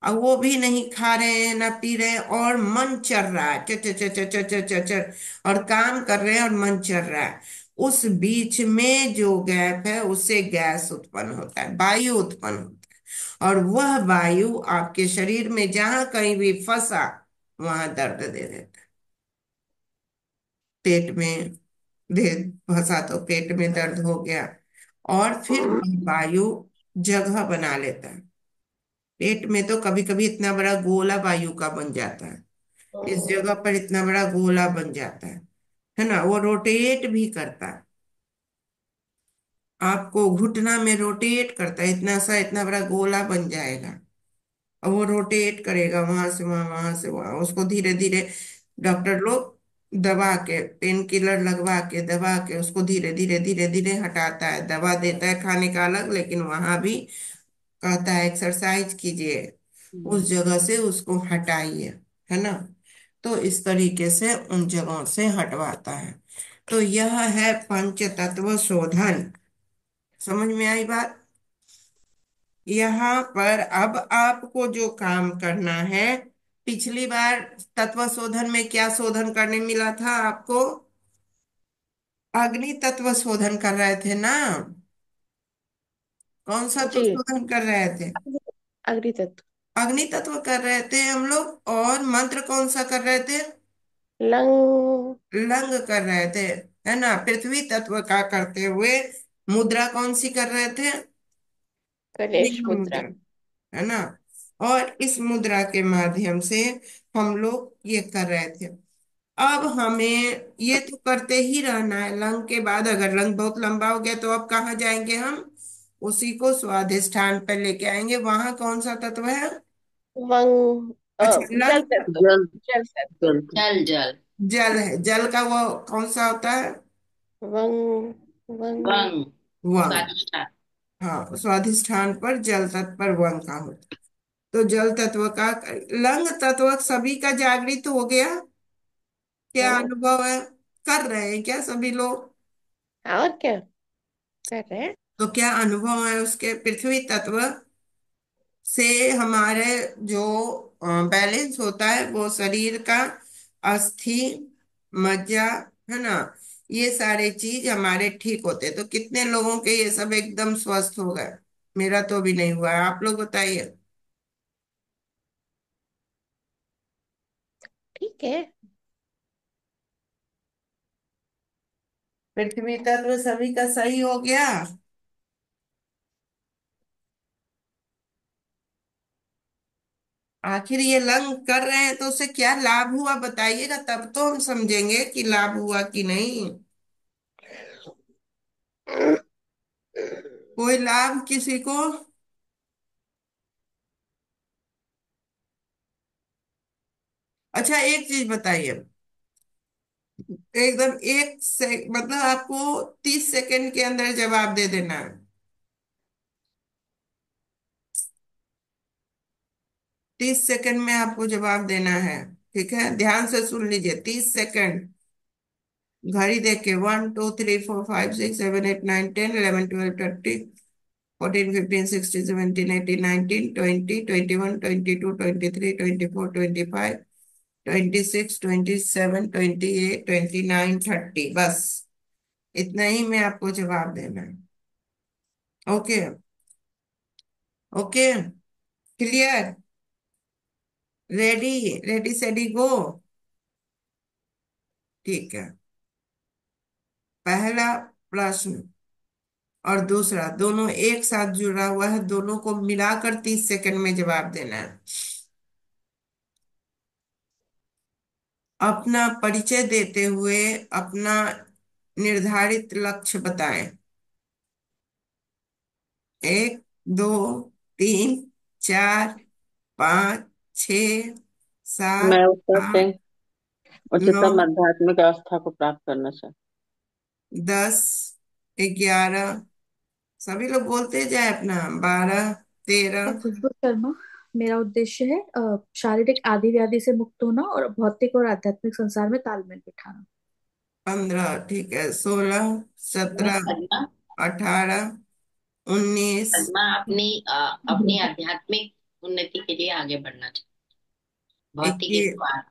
[SPEAKER 1] अब वो भी नहीं खा रहे हैं ना पी रहे हैं, और मन चल रहा है, चर चर चर चर चर चर चर, और काम कर रहे हैं और मन चल रहा है। उस बीच में जो गैप है, उससे गैस उत्पन्न होता है, वायु उत्पन्न होता है, और वह वायु आपके शरीर में जहां कहीं भी फंसा, वहां दर्द दे देता है। पेट में दे फंसा तो पेट में दर्द हो गया, और फिर वह वायु जगह बना लेता है। पेट में तो कभी कभी इतना बड़ा गोला वायु का बन जाता है, इस
[SPEAKER 4] हम्म,
[SPEAKER 1] जगह पर इतना बड़ा गोला बन जाता है ना। वो रोटेट भी करता है, आपको घुटना में रोटेट करता है, इतना सा इतना बड़ा गोला बन जाएगा, और वो रोटेट करेगा वहां से वहां, वहां से वहां। उसको धीरे धीरे डॉक्टर लोग दबा के, पेन किलर लगवा के, दबा के उसको धीरे धीरे धीरे धीरे हटाता है। दवा देता है खाने का अलग, लेकिन वहां भी कहता है एक्सरसाइज कीजिए, उस
[SPEAKER 3] हम्म।
[SPEAKER 1] जगह से उसको हटाइए, है ना। तो इस तरीके से उन जगहों से हटवाता है। तो यह है पंच तत्व शोधन। समझ में आई बात। यहाँ पर अब आपको जो काम करना है, पिछली बार तत्व शोधन में क्या शोधन करने मिला था आपको? अग्नि तत्व शोधन कर रहे थे ना। कौन सा तो
[SPEAKER 4] जी।
[SPEAKER 1] शोधन कर रहे थे?
[SPEAKER 4] अग्नि तत्व।
[SPEAKER 1] अग्नि तत्व कर रहे थे हम लोग, और मंत्र कौन सा कर रहे थे?
[SPEAKER 4] लंग।
[SPEAKER 1] लंग कर रहे थे, है ना। पृथ्वी तत्व का करते हुए मुद्रा कौन सी कर रहे थे?
[SPEAKER 4] गणेश
[SPEAKER 1] लिंग
[SPEAKER 4] मुद्रा।
[SPEAKER 1] मुद्रा, है ना। और इस मुद्रा के माध्यम से हम लोग ये कर रहे थे। अब हमें ये तो करते ही रहना है। लंग के बाद अगर लंग बहुत लंबा हो गया, तो अब कहाँ जाएंगे हम? उसी को स्वाधिष्ठान पर लेके आएंगे। वहां कौन सा तत्व है?
[SPEAKER 4] वंग।
[SPEAKER 1] अच्छा,
[SPEAKER 4] जल
[SPEAKER 1] लंग
[SPEAKER 4] तत्व।
[SPEAKER 3] जल।
[SPEAKER 4] जल तत्व।
[SPEAKER 3] जल।
[SPEAKER 2] जल जल।
[SPEAKER 1] जल है। जल का वो कौन सा होता है?
[SPEAKER 4] वंग। वंग।
[SPEAKER 2] वंग।
[SPEAKER 1] वंग।
[SPEAKER 2] स्वादिष्ट।
[SPEAKER 1] हाँ, स्वाधिष्ठान पर जल तत्व पर वंग का होता है। तो जल तत्व का, लंग तत्व सभी का जागृत हो गया। क्या
[SPEAKER 4] हम्म,
[SPEAKER 1] अनुभव है? कर रहे हैं क्या सभी लोग?
[SPEAKER 4] और क्या कर रहे हैं?
[SPEAKER 1] तो क्या अनुभव है उसके? पृथ्वी तत्व से हमारे जो बैलेंस होता है, वो शरीर का अस्थि, मज्जा, है ना, ये सारे चीज हमारे ठीक होते हैं। तो कितने लोगों के ये सब एकदम स्वस्थ हो गए? मेरा तो अभी नहीं हुआ है, आप लोग बताइए।
[SPEAKER 4] ठीक है।
[SPEAKER 1] पृथ्वी तत्व सभी का सही हो गया। आखिर ये लंग कर रहे हैं तो उससे क्या लाभ हुआ बताइएगा, तब तो हम समझेंगे कि लाभ हुआ कि नहीं। कोई लाभ किसी को? अच्छा, एक चीज बताइए, एकदम एक से, मतलब आपको 30 सेकंड के अंदर जवाब दे देना है। 30 सेकंड में आपको जवाब देना है। ठीक है, ध्यान से सुन लीजिए। 30 सेकंड। घड़ी देख के, 1 2 3 4 5 6 7 8 9 10 11 12 13 14 15 16 17 18 19 20 21 22 23 24 25 26 27 28 29 30, बस इतना ही में आपको जवाब देना है। Okay. Okay. Clear. Ready. Ready steady go. ठीक है। पहला प्रश्न और दूसरा दोनों एक साथ जुड़ा हुआ है, दोनों को मिलाकर 30 सेकंड में जवाब देना है। अपना परिचय देते हुए अपना निर्धारित लक्ष्य बताएं। 1 2 3 4 5 6 7
[SPEAKER 3] मैं उत्तर से
[SPEAKER 1] 8 9।
[SPEAKER 3] उच्चतम आध्यात्मिक अवस्था को प्राप्त करना चाहता
[SPEAKER 1] 10, 11, सभी लोग बोलते जाए अपना, 12, 13,
[SPEAKER 2] मैं खुशबू शर्मा। मेरा उद्देश्य है शारीरिक आदि व्याधि से मुक्त होना और भौतिक और आध्यात्मिक संसार में तालमेल बिठाना।
[SPEAKER 1] 15, ठीक है, 16,
[SPEAKER 5] मैं
[SPEAKER 1] 17,
[SPEAKER 5] पद्मा।
[SPEAKER 1] 18, 19,
[SPEAKER 5] पद्मा अपनी आध्यात्मिक उन्नति के लिए आगे बढ़ना चाहिए, भौतिक एक
[SPEAKER 1] 21,
[SPEAKER 5] बार।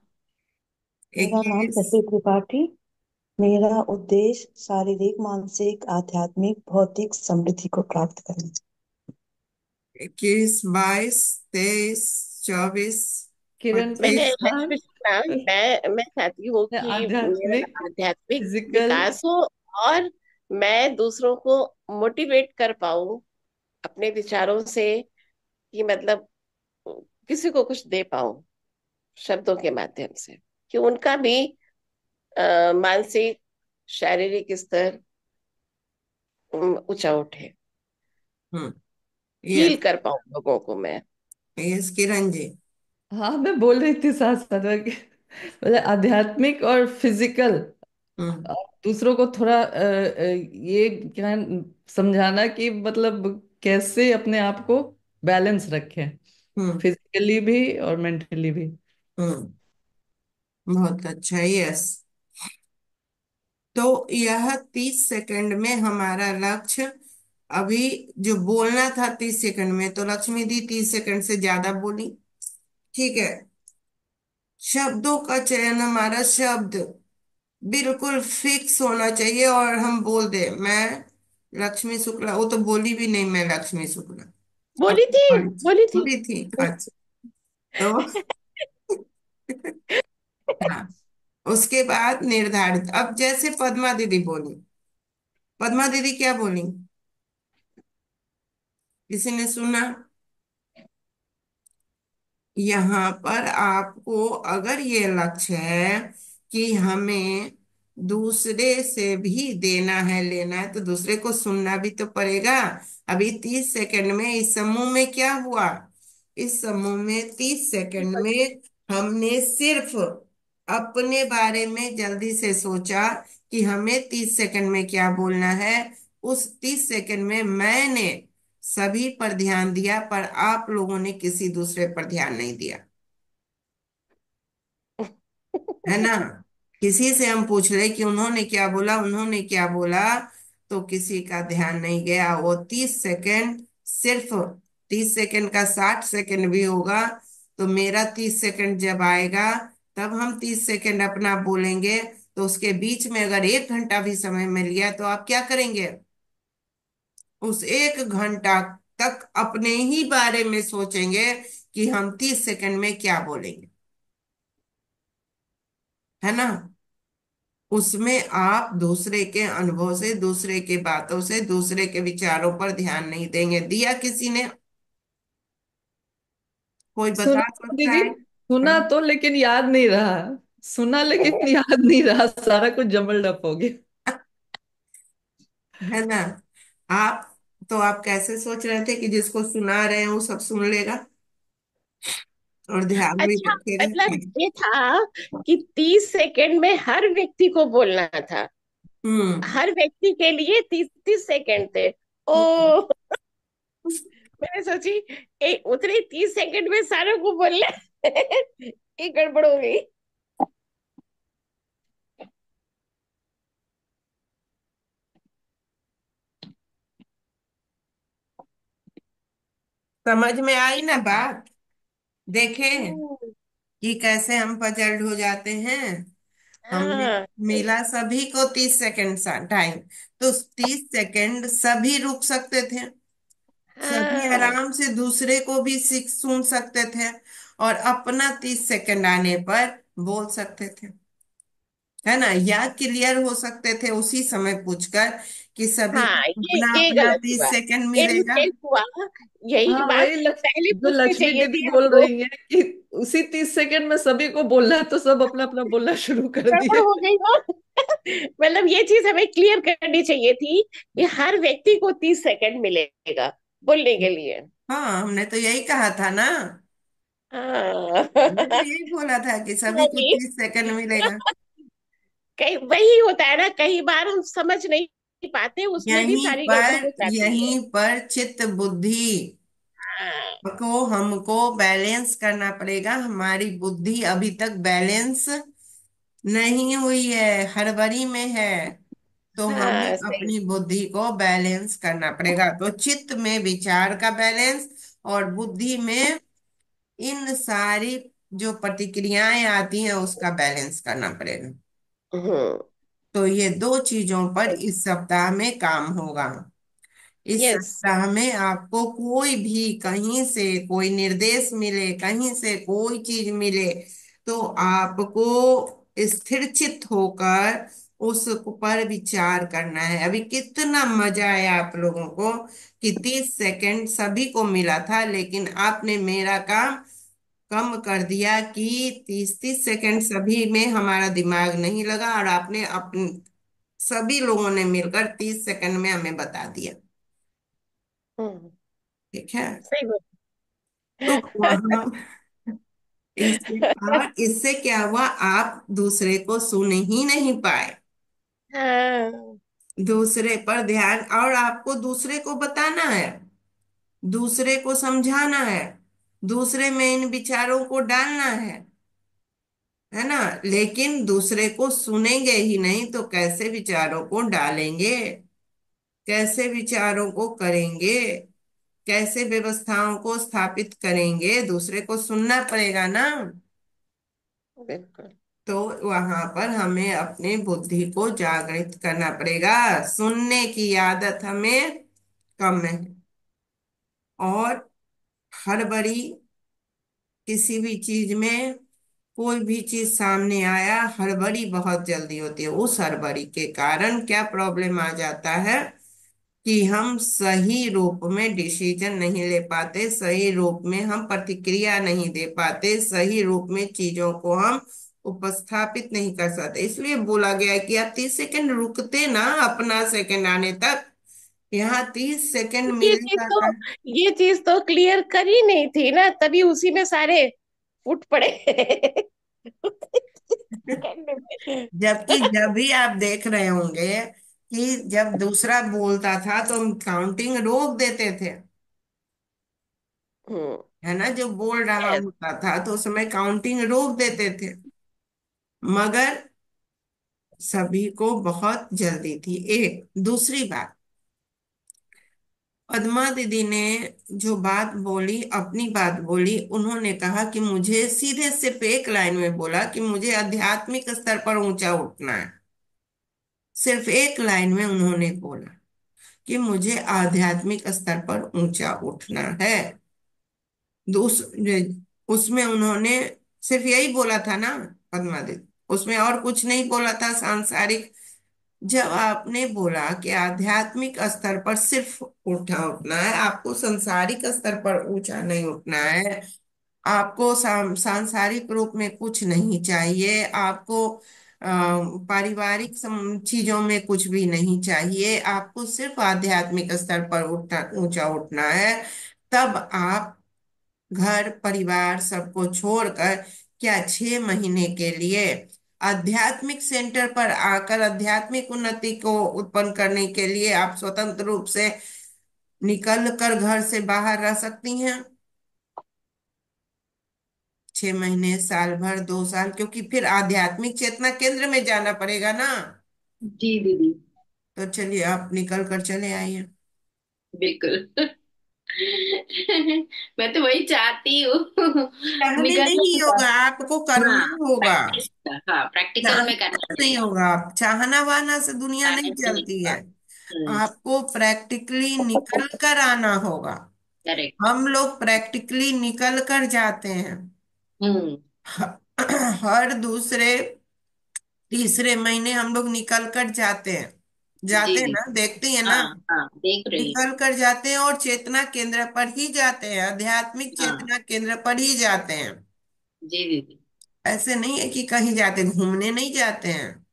[SPEAKER 6] मेरा नाम
[SPEAKER 1] 21,
[SPEAKER 6] शशि त्रिपाठी। मेरा उद्देश्य शारीरिक, मानसिक, आध्यात्मिक, भौतिक समृद्धि को प्राप्त करना।
[SPEAKER 1] 21, 22, 23, 24,
[SPEAKER 7] किरण
[SPEAKER 4] मैंने
[SPEAKER 1] 25।
[SPEAKER 7] प्रसाद।
[SPEAKER 4] भी सुना। मैं चाहती हूँ कि मेरा
[SPEAKER 7] आध्यात्मिक,
[SPEAKER 4] आध्यात्मिक
[SPEAKER 7] फिजिकल।
[SPEAKER 4] विकास हो और मैं दूसरों को मोटिवेट कर पाऊँ अपने विचारों से, कि मतलब किसी को कुछ दे पाऊँ शब्दों के माध्यम से, कि उनका भी मानसिक शारीरिक स्तर ऊंचा उठे,
[SPEAKER 1] हम्म।
[SPEAKER 4] Heal
[SPEAKER 1] yes.
[SPEAKER 4] कर पाऊँ लोगों को मैं।
[SPEAKER 1] यस किरण जी।
[SPEAKER 7] हाँ, मैं बोल रही थी साथ साथ में कि मतलब आध्यात्मिक और फिजिकल।
[SPEAKER 1] हम्म।
[SPEAKER 7] और दूसरों को थोड़ा ये क्या समझाना कि मतलब कैसे अपने आप को बैलेंस रखें,
[SPEAKER 1] हम्म।
[SPEAKER 7] फिजिकली भी और मेंटली भी।
[SPEAKER 1] हम्म। बहुत अच्छा, यस। तो यह 30 सेकंड में हमारा लक्ष्य। अभी जो बोलना था 30 सेकंड में, तो लक्ष्मी दी 30 सेकंड से ज्यादा बोली। ठीक है। शब्दों का चयन, हमारा शब्द बिल्कुल फिक्स होना चाहिए और हम बोल दे, मैं लक्ष्मी शुक्ला। वो तो बोली भी नहीं, मैं लक्ष्मी शुक्ला। अब
[SPEAKER 4] बोली थी, बोली थी।
[SPEAKER 1] बोली थी, अच्छा। तो हाँ, उसके बाद निर्धारित। अब जैसे पद्मा दीदी बोली, पद्मा दीदी क्या बोली, किसी ने सुना? यहाँ पर आपको अगर ये लक्ष्य है कि हमें दूसरे से भी देना है, लेना है, तो दूसरे को सुनना भी तो पड़ेगा। अभी 30 सेकंड में इस समूह में क्या हुआ? इस समूह में 30 सेकंड में हमने सिर्फ अपने बारे में जल्दी से सोचा कि हमें 30 सेकंड में क्या बोलना है। उस 30 सेकंड में मैंने सभी पर ध्यान दिया, पर आप लोगों ने किसी दूसरे पर ध्यान नहीं दिया, है ना? किसी से हम पूछ रहे कि उन्होंने क्या बोला, उन्होंने क्या बोला, तो किसी का ध्यान नहीं गया। वो 30 सेकंड, सिर्फ 30 सेकंड का 60 सेकंड भी होगा, तो मेरा 30 सेकंड जब आएगा, तब हम 30 सेकंड अपना बोलेंगे। तो उसके बीच में अगर 1 घंटा भी समय मिल गया, तो आप क्या करेंगे? उस 1 घंटा तक अपने ही बारे में सोचेंगे कि हम 30 सेकंड में क्या बोलेंगे, है ना? उसमें आप दूसरे के अनुभव से, दूसरे के बातों से, दूसरे के विचारों पर ध्यान नहीं देंगे। दिया किसी ने? कोई
[SPEAKER 7] सुना
[SPEAKER 1] बता
[SPEAKER 7] तो
[SPEAKER 1] सकता
[SPEAKER 7] दीदी,
[SPEAKER 1] है?
[SPEAKER 7] सुना
[SPEAKER 1] हाँ?
[SPEAKER 7] तो लेकिन याद नहीं रहा। सुना लेकिन याद नहीं रहा, सारा कुछ जमल डप हो गया।
[SPEAKER 1] है ना? आप तो आप कैसे सोच रहे थे कि जिसको सुना रहे हैं वो सब सुन लेगा और ध्यान भी
[SPEAKER 4] अच्छा,
[SPEAKER 1] रखेगा?
[SPEAKER 4] मतलब ये था कि 30 सेकंड में हर व्यक्ति को बोलना था,
[SPEAKER 1] हम्म।
[SPEAKER 4] हर व्यक्ति के लिए 30 30 सेकंड थे।
[SPEAKER 1] हम्म।
[SPEAKER 4] ओ, मैंने सोची उतने 30 सेकंड में सारों को बोलना ये गड़बड़ हो गई।
[SPEAKER 1] समझ में आई ना बात? देखें
[SPEAKER 4] हम्म,
[SPEAKER 1] कि कैसे हम पजल्ड हो जाते हैं। हमने
[SPEAKER 4] हाँ
[SPEAKER 1] मिला सभी को 30 सेकंड टाइम, तो 30 सेकंड सभी रुक सकते थे, सभी
[SPEAKER 4] हाँ
[SPEAKER 1] आराम से दूसरे को भी सुन सकते थे, और अपना 30 सेकंड आने पर बोल सकते थे, है ना? या क्लियर हो सकते थे उसी समय पूछकर कि सभी
[SPEAKER 4] हाँ,
[SPEAKER 1] को
[SPEAKER 4] ये
[SPEAKER 1] अपना
[SPEAKER 4] ये
[SPEAKER 1] अपना
[SPEAKER 4] गलत
[SPEAKER 1] तीस
[SPEAKER 4] हुआ,
[SPEAKER 1] सेकंड
[SPEAKER 4] ये
[SPEAKER 1] मिलेगा।
[SPEAKER 4] मिस्टेक हुआ। यही
[SPEAKER 7] हाँ,
[SPEAKER 4] बात
[SPEAKER 7] वही
[SPEAKER 4] पहले
[SPEAKER 7] जो
[SPEAKER 4] पूछनी
[SPEAKER 7] लक्ष्मी
[SPEAKER 4] चाहिए
[SPEAKER 7] दीदी
[SPEAKER 4] थी
[SPEAKER 7] बोल
[SPEAKER 4] हमको।
[SPEAKER 7] रही है कि उसी 30 सेकंड में सभी को बोलना है, तो सब अपना अपना बोलना शुरू कर
[SPEAKER 4] गड़बड़
[SPEAKER 7] दिए।
[SPEAKER 4] हो गई हो। मतलब ये चीज हमें क्लियर करनी चाहिए थी कि हर व्यक्ति को 30 सेकंड मिलेगा बोलने के लिए।
[SPEAKER 1] हाँ, हमने तो यही कहा था ना।
[SPEAKER 4] हाँ
[SPEAKER 1] हमने तो यही बोला था कि सभी को
[SPEAKER 4] नहीं,
[SPEAKER 1] 30 सेकंड मिलेगा।
[SPEAKER 4] कई वही होता है ना, कई बार हम समझ नहीं पाते, उसमें भी सारी गड़बड़ हो जाती है।
[SPEAKER 1] यहीं पर चित्त बुद्धि
[SPEAKER 4] हाँ।
[SPEAKER 1] को हमको बैलेंस करना पड़ेगा। हमारी बुद्धि अभी तक बैलेंस नहीं हुई है, हड़बड़ी में है। तो हमें
[SPEAKER 4] हाँ सही।
[SPEAKER 1] अपनी बुद्धि को बैलेंस करना पड़ेगा। तो चित्त में विचार का बैलेंस, और बुद्धि में इन सारी जो प्रतिक्रियाएं आती हैं उसका बैलेंस करना पड़ेगा।
[SPEAKER 4] हम्म।
[SPEAKER 1] तो ये दो चीजों पर इस सप्ताह में काम होगा। इस
[SPEAKER 4] यस।
[SPEAKER 1] सप्ताह में आपको कोई भी कहीं से कोई निर्देश मिले, कहीं से कोई चीज मिले, तो आपको स्थिर चित्त होकर उस पर विचार करना है। अभी कितना मजा आया आप लोगों को कि 30 सेकंड सभी को मिला था, लेकिन आपने मेरा काम कम कर दिया कि 30 30 सेकंड सभी में हमारा दिमाग नहीं लगा, और आपने अपने सभी लोगों ने मिलकर 30 सेकंड में हमें बता दिया।
[SPEAKER 4] हम्म।
[SPEAKER 1] ठीक है।
[SPEAKER 4] सही
[SPEAKER 1] तो
[SPEAKER 4] बात।
[SPEAKER 1] वहां इससे, और इससे क्या हुआ, आप दूसरे को सुन ही नहीं पाए।
[SPEAKER 4] हाँ।
[SPEAKER 1] दूसरे पर ध्यान, और आपको दूसरे को बताना है, दूसरे को समझाना है, दूसरे में इन विचारों को डालना है ना। लेकिन दूसरे को सुनेंगे ही नहीं तो कैसे विचारों को डालेंगे, कैसे विचारों को करेंगे, कैसे व्यवस्थाओं को स्थापित करेंगे। दूसरे को सुनना पड़ेगा ना।
[SPEAKER 4] बिल्कुल।
[SPEAKER 1] तो वहां पर हमें अपनी बुद्धि को जागृत करना पड़ेगा। सुनने की आदत हमें कम है, और हड़बड़ी, किसी भी चीज में कोई भी चीज सामने आया, हड़बड़ी बहुत जल्दी होती है। उस हड़बड़ी के कारण क्या प्रॉब्लम आ जाता है कि हम सही रूप में डिसीजन नहीं ले पाते, सही रूप में हम प्रतिक्रिया नहीं दे पाते, सही रूप में चीजों को हम उपस्थापित नहीं कर सकते। इसलिए बोला गया है कि आप 30 सेकंड रुकते ना अपना सेकंड आने तक। यहाँ 30 सेकंड
[SPEAKER 4] ये
[SPEAKER 1] मिलने
[SPEAKER 4] चीज
[SPEAKER 1] का
[SPEAKER 4] तो ये चीज तो क्लियर करी नहीं थी ना, तभी उसी में सारे फूट पड़े। करने में।
[SPEAKER 1] जबकि जब भी आप देख रहे होंगे कि जब दूसरा बोलता था तो हम काउंटिंग रोक देते थे,
[SPEAKER 4] हम्म।
[SPEAKER 1] है ना। जो बोल रहा
[SPEAKER 4] यस।
[SPEAKER 1] होता था तो उस समय काउंटिंग रोक देते थे। मगर सभी को बहुत जल्दी थी। एक दूसरी बात, पद्मा दीदी ने जो बात बोली, अपनी बात बोली, उन्होंने कहा कि मुझे सीधे सिर्फ एक लाइन में बोला कि मुझे आध्यात्मिक स्तर पर ऊंचा उठना है। सिर्फ एक लाइन में उन्होंने बोला कि मुझे आध्यात्मिक स्तर पर ऊंचा उठना है। दूस उसमें उन्होंने सिर्फ यही बोला था ना, पद्मा दीदी, उसमें और कुछ नहीं बोला था सांसारिक। जब आपने बोला कि आध्यात्मिक स्तर पर सिर्फ ऊंचा उठना है, आपको सांसारिक स्तर पर ऊंचा नहीं उठना है, आपको सांसारिक रूप में कुछ नहीं चाहिए, आपको पारिवारिक चीजों में कुछ भी नहीं चाहिए, आपको सिर्फ आध्यात्मिक स्तर पर उठना, ऊंचा उठना है। तब आप घर परिवार सबको छोड़कर, क्या 6 महीने के लिए आध्यात्मिक सेंटर पर आकर आध्यात्मिक उन्नति को उत्पन्न करने के लिए आप स्वतंत्र रूप से निकल कर घर से बाहर रह सकती हैं? 6 महीने, साल भर, 2 साल, क्योंकि फिर आध्यात्मिक चेतना केंद्र में जाना पड़ेगा ना।
[SPEAKER 5] जी दीदी।
[SPEAKER 1] तो चलिए आप निकल कर चले आइए।
[SPEAKER 5] बिल्कुल। मैं तो वही चाहती हूँ।
[SPEAKER 1] चाहने
[SPEAKER 5] निकलना
[SPEAKER 1] नहीं
[SPEAKER 5] था।
[SPEAKER 1] होगा, आपको करना
[SPEAKER 5] हाँ,
[SPEAKER 1] होगा।
[SPEAKER 5] प्रैक्टिस। हाँ, प्रैक्टिकल में
[SPEAKER 1] चाहना
[SPEAKER 5] करना
[SPEAKER 1] नहीं
[SPEAKER 5] पड़ेगा।
[SPEAKER 1] होगा। चाहना वाना से दुनिया
[SPEAKER 5] आने
[SPEAKER 1] नहीं
[SPEAKER 5] से नहीं
[SPEAKER 1] चलती
[SPEAKER 5] होगा।
[SPEAKER 1] है। आपको प्रैक्टिकली निकल कर आना होगा।
[SPEAKER 5] करेक्ट।
[SPEAKER 1] हम लोग प्रैक्टिकली निकल कर जाते हैं।
[SPEAKER 5] हम्म।
[SPEAKER 1] हर दूसरे तीसरे महीने हम लोग निकल कर जाते हैं।
[SPEAKER 5] जी
[SPEAKER 1] जाते हैं
[SPEAKER 5] जी।
[SPEAKER 1] ना, देखती है ना।
[SPEAKER 5] हाँ हाँ, देख रही हूँ।
[SPEAKER 1] निकल कर जाते हैं और चेतना केंद्र पर ही जाते हैं, आध्यात्मिक
[SPEAKER 5] हाँ।
[SPEAKER 1] चेतना केंद्र पर ही जाते हैं।
[SPEAKER 5] जी दीदी।
[SPEAKER 1] ऐसे नहीं है कि कहीं जाते, घूमने नहीं जाते हैं।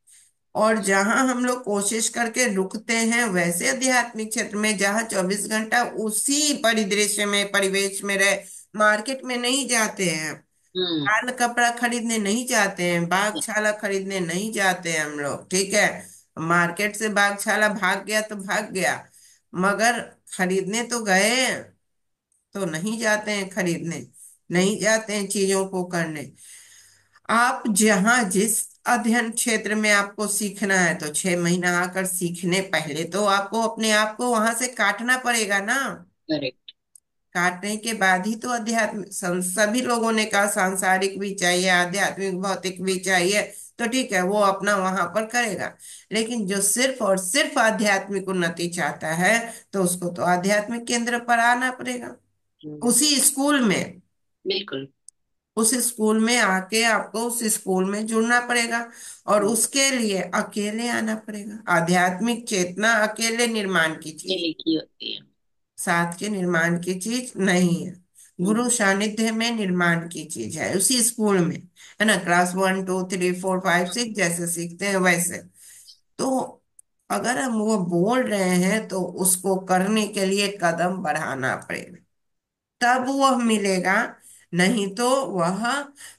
[SPEAKER 1] और जहां हम लोग कोशिश करके रुकते हैं, वैसे आध्यात्मिक क्षेत्र में जहां 24 घंटा उसी परिदृश्य में, परिवेश में रहे, मार्केट में नहीं जाते हैं।
[SPEAKER 5] हम्म।
[SPEAKER 1] लाल कपड़ा खरीदने नहीं जाते हैं, बागछाला खरीदने नहीं जाते हैं हम लोग, ठीक है। मार्केट से बागछाला भाग गया तो भाग गया, मगर खरीदने तो गए, तो नहीं जाते हैं खरीदने, नहीं जाते हैं चीजों को करने। आप जहां जिस अध्ययन क्षेत्र में आपको सीखना है, तो 6 महीना आकर सीखने पहले तो आपको अपने आप को वहां से काटना पड़ेगा ना।
[SPEAKER 5] करेक्ट।
[SPEAKER 1] काटने के बाद ही तो अध्यात्म, सभी लोगों ने कहा सांसारिक भी चाहिए, आध्यात्मिक भौतिक भी चाहिए, तो ठीक है, वो अपना वहां पर करेगा। लेकिन जो सिर्फ और सिर्फ आध्यात्मिक उन्नति चाहता है, तो उसको तो आध्यात्मिक केंद्र पर आना पड़ेगा,
[SPEAKER 5] हम्म।
[SPEAKER 1] उसी स्कूल में।
[SPEAKER 5] बिल्कुल।
[SPEAKER 1] उस स्कूल में आके आपको उस स्कूल में जुड़ना पड़ेगा, और
[SPEAKER 5] हम्म।
[SPEAKER 1] उसके लिए अकेले आना पड़ेगा। आध्यात्मिक चेतना अकेले निर्माण की
[SPEAKER 5] ये
[SPEAKER 1] चीज,
[SPEAKER 5] लिखी होती है।
[SPEAKER 1] साथ के निर्माण की चीज नहीं है।
[SPEAKER 5] हम्म।
[SPEAKER 1] गुरु सानिध्य में निर्माण की चीज है, उसी स्कूल में, है ना। क्लास 1 2 3 4 5 6 जैसे सीखते हैं वैसे। तो अगर हम वो बोल रहे हैं, तो उसको करने के लिए कदम बढ़ाना पड़ेगा, तब वह मिलेगा। नहीं तो वह,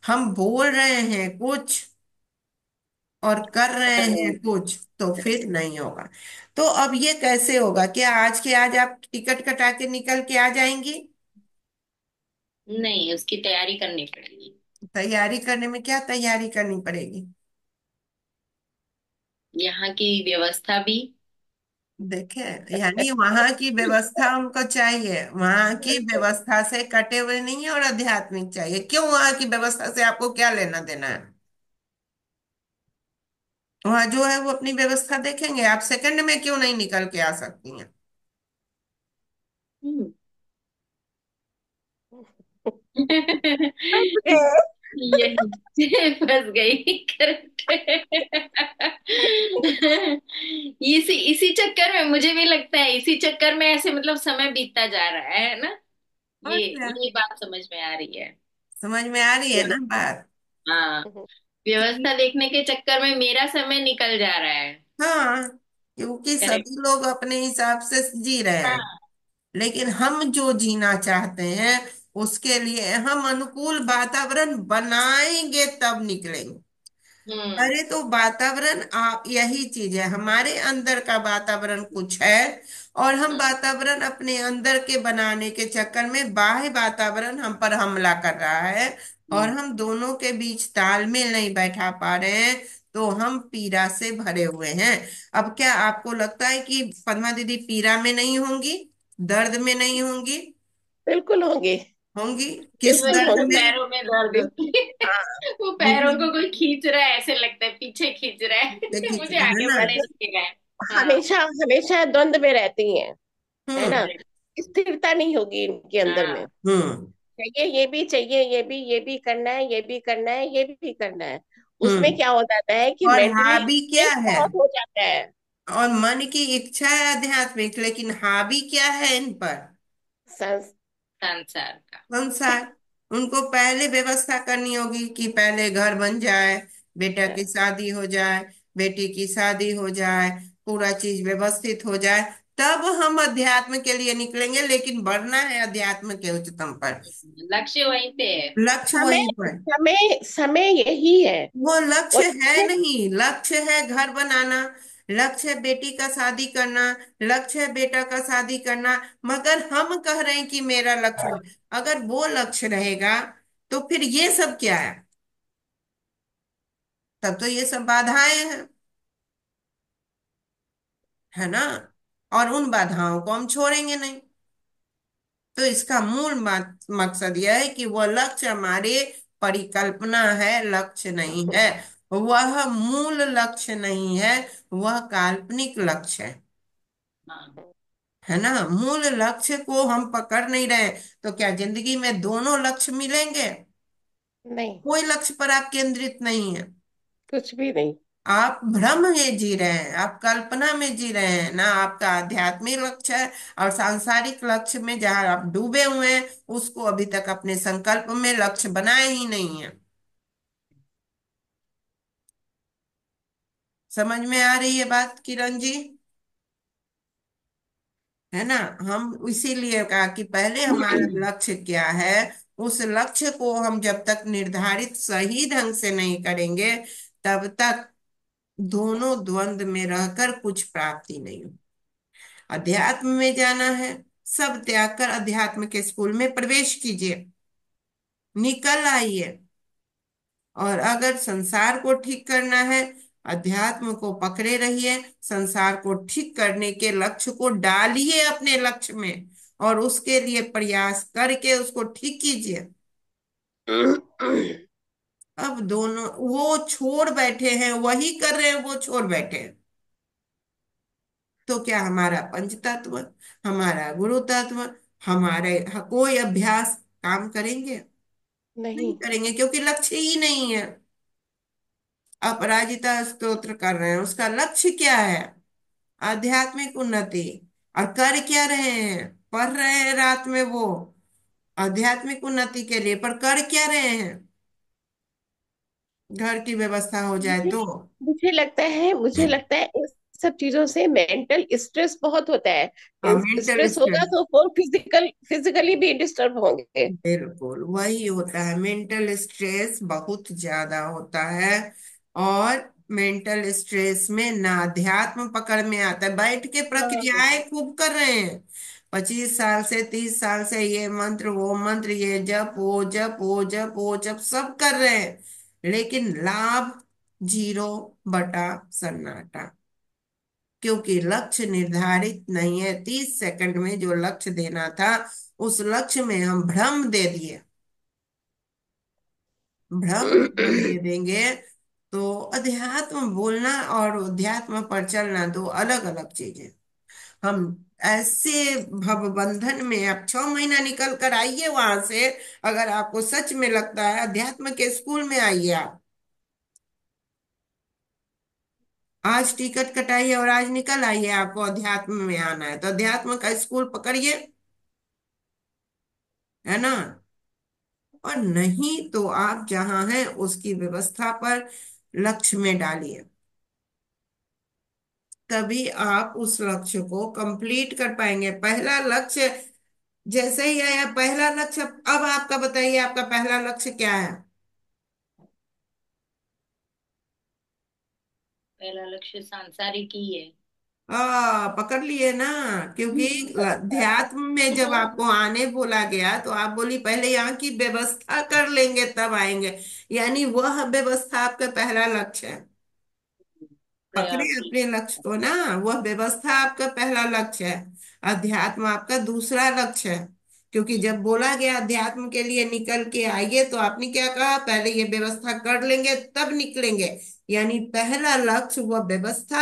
[SPEAKER 1] हम बोल रहे हैं कुछ और कर रहे हैं कुछ, तो फिर नहीं होगा। तो अब ये कैसे होगा? क्या आज के आज आप टिकट कटा के निकल के आ जाएंगी?
[SPEAKER 5] नहीं, उसकी तैयारी करनी पड़ेगी।
[SPEAKER 1] तैयारी करने में क्या तैयारी करनी पड़ेगी?
[SPEAKER 5] यहाँ की व्यवस्था भी।
[SPEAKER 1] देखे, यानी वहां की व्यवस्था उनको चाहिए, वहां की व्यवस्था से कटे हुए नहीं है, और आध्यात्मिक चाहिए। क्यों? वहां की व्यवस्था से आपको क्या लेना देना है? वहां जो है वो अपनी व्यवस्था देखेंगे, आप सेकंड में क्यों नहीं निकल के आ सकती हैं?
[SPEAKER 5] हम्म।
[SPEAKER 4] ओके।
[SPEAKER 5] यही फंस गई। करेक्ट। इसी इसी चक्कर में मुझे भी लगता है, इसी चक्कर में ऐसे मतलब समय बीतता जा रहा है ना।
[SPEAKER 1] और
[SPEAKER 5] ये
[SPEAKER 1] क्या?
[SPEAKER 5] ये बात समझ में आ रही है।
[SPEAKER 1] समझ में आ रही है ना बात?
[SPEAKER 5] हाँ। व्यवस्था देखने के चक्कर में मेरा समय निकल जा रहा है।
[SPEAKER 1] हाँ, क्योंकि
[SPEAKER 5] करेक्ट।
[SPEAKER 1] सभी लोग अपने हिसाब से जी रहे हैं,
[SPEAKER 5] हाँ।
[SPEAKER 1] लेकिन हम जो जीना चाहते हैं, उसके लिए हम अनुकूल वातावरण बनाएंगे, तब निकलेंगे।
[SPEAKER 5] हम्म।
[SPEAKER 1] अरे तो वातावरण, आप यही चीज है, हमारे अंदर का वातावरण कुछ है, और हम
[SPEAKER 5] हाँ।
[SPEAKER 1] वातावरण अपने अंदर के बनाने के चक्कर में बाह्य वातावरण हम पर हमला कर रहा है, और
[SPEAKER 5] हम्म।
[SPEAKER 1] हम दोनों के बीच तालमेल नहीं बैठा पा रहे हैं, तो हम पीड़ा से भरे हुए हैं। अब क्या आपको लगता है कि पद्मा दीदी पीड़ा में नहीं होंगी, दर्द में नहीं होंगी?
[SPEAKER 4] बिल्कुल होंगे।
[SPEAKER 1] होंगी। किस
[SPEAKER 4] बिल्कुल
[SPEAKER 1] दर्द
[SPEAKER 5] मुझे
[SPEAKER 4] होंगे।
[SPEAKER 1] में?
[SPEAKER 5] पैरों में दर्द होती है।
[SPEAKER 4] हाँ।
[SPEAKER 5] वो पैरों
[SPEAKER 1] मुझे
[SPEAKER 5] को कोई खींच रहा है, ऐसे लगता है पीछे खींच रहा है।
[SPEAKER 1] देखिए,
[SPEAKER 5] मुझे
[SPEAKER 1] है
[SPEAKER 5] आगे
[SPEAKER 1] ना।
[SPEAKER 5] बढ़े नहीं रहा है। हाँ।
[SPEAKER 4] हमेशा हमेशा द्वंद में रहती हैं, है ना।
[SPEAKER 1] हम्म।
[SPEAKER 4] स्थिरता नहीं होगी इनके अंदर में।
[SPEAKER 5] हाँ।
[SPEAKER 1] हम्म।
[SPEAKER 4] चाहिए ये भी चाहिए, ये भी करना है, ये भी करना है, ये भी करना है। उसमें
[SPEAKER 1] हम्म।
[SPEAKER 4] क्या हो जाता है कि
[SPEAKER 1] और
[SPEAKER 4] मेंटली
[SPEAKER 1] हावी क्या
[SPEAKER 4] स्ट्रेस
[SPEAKER 1] है?
[SPEAKER 4] बहुत हो जाता है।
[SPEAKER 1] और मन की इच्छा है आध्यात्मिक, लेकिन हावी क्या है इन पर?
[SPEAKER 4] संस,
[SPEAKER 5] संसार का।
[SPEAKER 1] संसार। उनको पहले व्यवस्था करनी होगी कि पहले घर बन जाए, बेटा की शादी हो जाए, बेटी की शादी हो जाए, पूरा चीज व्यवस्थित हो जाए, तब हम अध्यात्म के लिए निकलेंगे। लेकिन बढ़ना है अध्यात्म के उच्चतम पर।
[SPEAKER 5] लक्ष्य वहीं पे है।
[SPEAKER 1] लक्ष्य
[SPEAKER 4] समय
[SPEAKER 1] वहीं पर।
[SPEAKER 4] समय यही है।
[SPEAKER 1] वो
[SPEAKER 4] और
[SPEAKER 1] लक्ष्य है नहीं, लक्ष्य है घर बनाना, लक्ष्य है बेटी का शादी करना, लक्ष्य है बेटा का शादी करना। मगर हम कह रहे हैं कि मेरा लक्ष्य नहीं। अगर वो लक्ष्य रहेगा, तो फिर ये सब क्या है? तब तो ये सब बाधाएं हैं, है ना। और उन बाधाओं को हम छोड़ेंगे नहीं। तो इसका मूल मकसद यह है कि वह लक्ष्य हमारे परिकल्पना है, लक्ष्य नहीं है। वह मूल लक्ष्य नहीं है, वह काल्पनिक लक्ष्य
[SPEAKER 5] हाँ।
[SPEAKER 1] है ना। मूल लक्ष्य को हम पकड़ नहीं रहे, तो क्या जिंदगी में दोनों लक्ष्य मिलेंगे?
[SPEAKER 4] नहीं,
[SPEAKER 1] कोई लक्ष्य पर आप केंद्रित नहीं है।
[SPEAKER 4] कुछ भी नहीं।
[SPEAKER 1] आप भ्रम में जी रहे हैं, आप कल्पना में जी रहे हैं ना। आपका आध्यात्मिक लक्ष्य है, और सांसारिक लक्ष्य में जहां आप डूबे हुए हैं, उसको अभी तक अपने संकल्प में लक्ष्य बनाए ही नहीं है। समझ में आ रही है बात किरण जी? है ना। हम इसीलिए कहा कि पहले हमारा लक्ष्य क्या है, उस लक्ष्य को हम जब तक निर्धारित सही ढंग से नहीं करेंगे, तब तक दोनों द्वंद में रहकर कुछ प्राप्ति नहीं हो। अध्यात्म में जाना है, सब त्याग कर अध्यात्म के स्कूल में प्रवेश कीजिए, निकल आइए। और अगर संसार को ठीक करना है, अध्यात्म को पकड़े रहिए, संसार को ठीक करने के लक्ष्य को डालिए अपने लक्ष्य में, और उसके लिए प्रयास करके उसको ठीक कीजिए। अब दोनों वो छोड़ बैठे हैं, वही कर रहे हैं, वो छोड़ बैठे हैं, तो क्या हमारा पंच तत्व, हमारा गुरु तत्व, हमारे कोई अभ्यास काम करेंगे? नहीं
[SPEAKER 4] नहीं।
[SPEAKER 1] करेंगे, क्योंकि लक्ष्य ही नहीं है। अपराजिता स्तोत्र कर रहे हैं, उसका लक्ष्य क्या है? आध्यात्मिक उन्नति। और कर क्या रहे हैं? पढ़ रहे हैं रात में वो आध्यात्मिक उन्नति के लिए, पर कर क्या रहे हैं? घर की व्यवस्था हो जाए
[SPEAKER 4] मुझे
[SPEAKER 1] तो।
[SPEAKER 4] मुझे लगता है इन सब चीजों से मेंटल स्ट्रेस बहुत होता
[SPEAKER 1] हाँ,
[SPEAKER 4] है।
[SPEAKER 1] मेंटल
[SPEAKER 4] स्ट्रेस होगा
[SPEAKER 1] स्ट्रेस।
[SPEAKER 4] तो वो फिजिकली भी डिस्टर्ब होंगे।
[SPEAKER 1] बिल्कुल वही होता है, मेंटल स्ट्रेस बहुत ज्यादा होता है। और मेंटल स्ट्रेस में ना अध्यात्म पकड़ में आता है, बैठ के
[SPEAKER 4] हाँ।
[SPEAKER 1] प्रक्रियाएं खूब कर रहे हैं। 25 साल से 30 साल से ये मंत्र वो मंत्र, ये जप वो जप वो जप वो जप सब कर रहे हैं, लेकिन लाभ जीरो बटा सन्नाटा। क्योंकि लक्ष्य निर्धारित नहीं है। 30 सेकंड में जो लक्ष्य देना था, उस लक्ष्य में हम भ्रम दे दिए। भ्रम में जब दे देंगे, तो अध्यात्म बोलना और अध्यात्म पर चलना दो अलग अलग चीजें। हम ऐसे भव बंधन में, अब 6 महीना निकल कर आइए वहां से। अगर आपको सच में लगता है अध्यात्म के स्कूल में, आइए आप। आज टिकट कटाइए और आज निकल आइए। आपको अध्यात्म में आना है तो अध्यात्म का स्कूल पकड़िए, है ना। और नहीं तो आप जहां हैं उसकी व्यवस्था पर लक्ष्य में डालिए, तभी आप उस लक्ष्य को कंप्लीट कर पाएंगे। पहला लक्ष्य जैसे ही आया, पहला लक्ष्य, अब आपका बताइए, आपका पहला लक्ष्य क्या है?
[SPEAKER 5] पहला लक्ष्य सांसारिक ही है।
[SPEAKER 1] पकड़ लिए ना। क्योंकि अध्यात्म में जब आपको आने बोला गया, तो आप बोली पहले यहाँ की व्यवस्था कर लेंगे तब आएंगे। यानी वह व्यवस्था आपका पहला लक्ष्य है। पकड़े
[SPEAKER 5] प्रयास।
[SPEAKER 1] अपने लक्ष्य को ना, वह व्यवस्था आपका पहला लक्ष्य है। अध्यात्म आपका दूसरा लक्ष्य है। क्योंकि जब बोला गया अध्यात्म के लिए निकल के आइए, तो आपने क्या कहा? पहले ये व्यवस्था कर लेंगे तब निकलेंगे। यानी पहला लक्ष्य वह व्यवस्था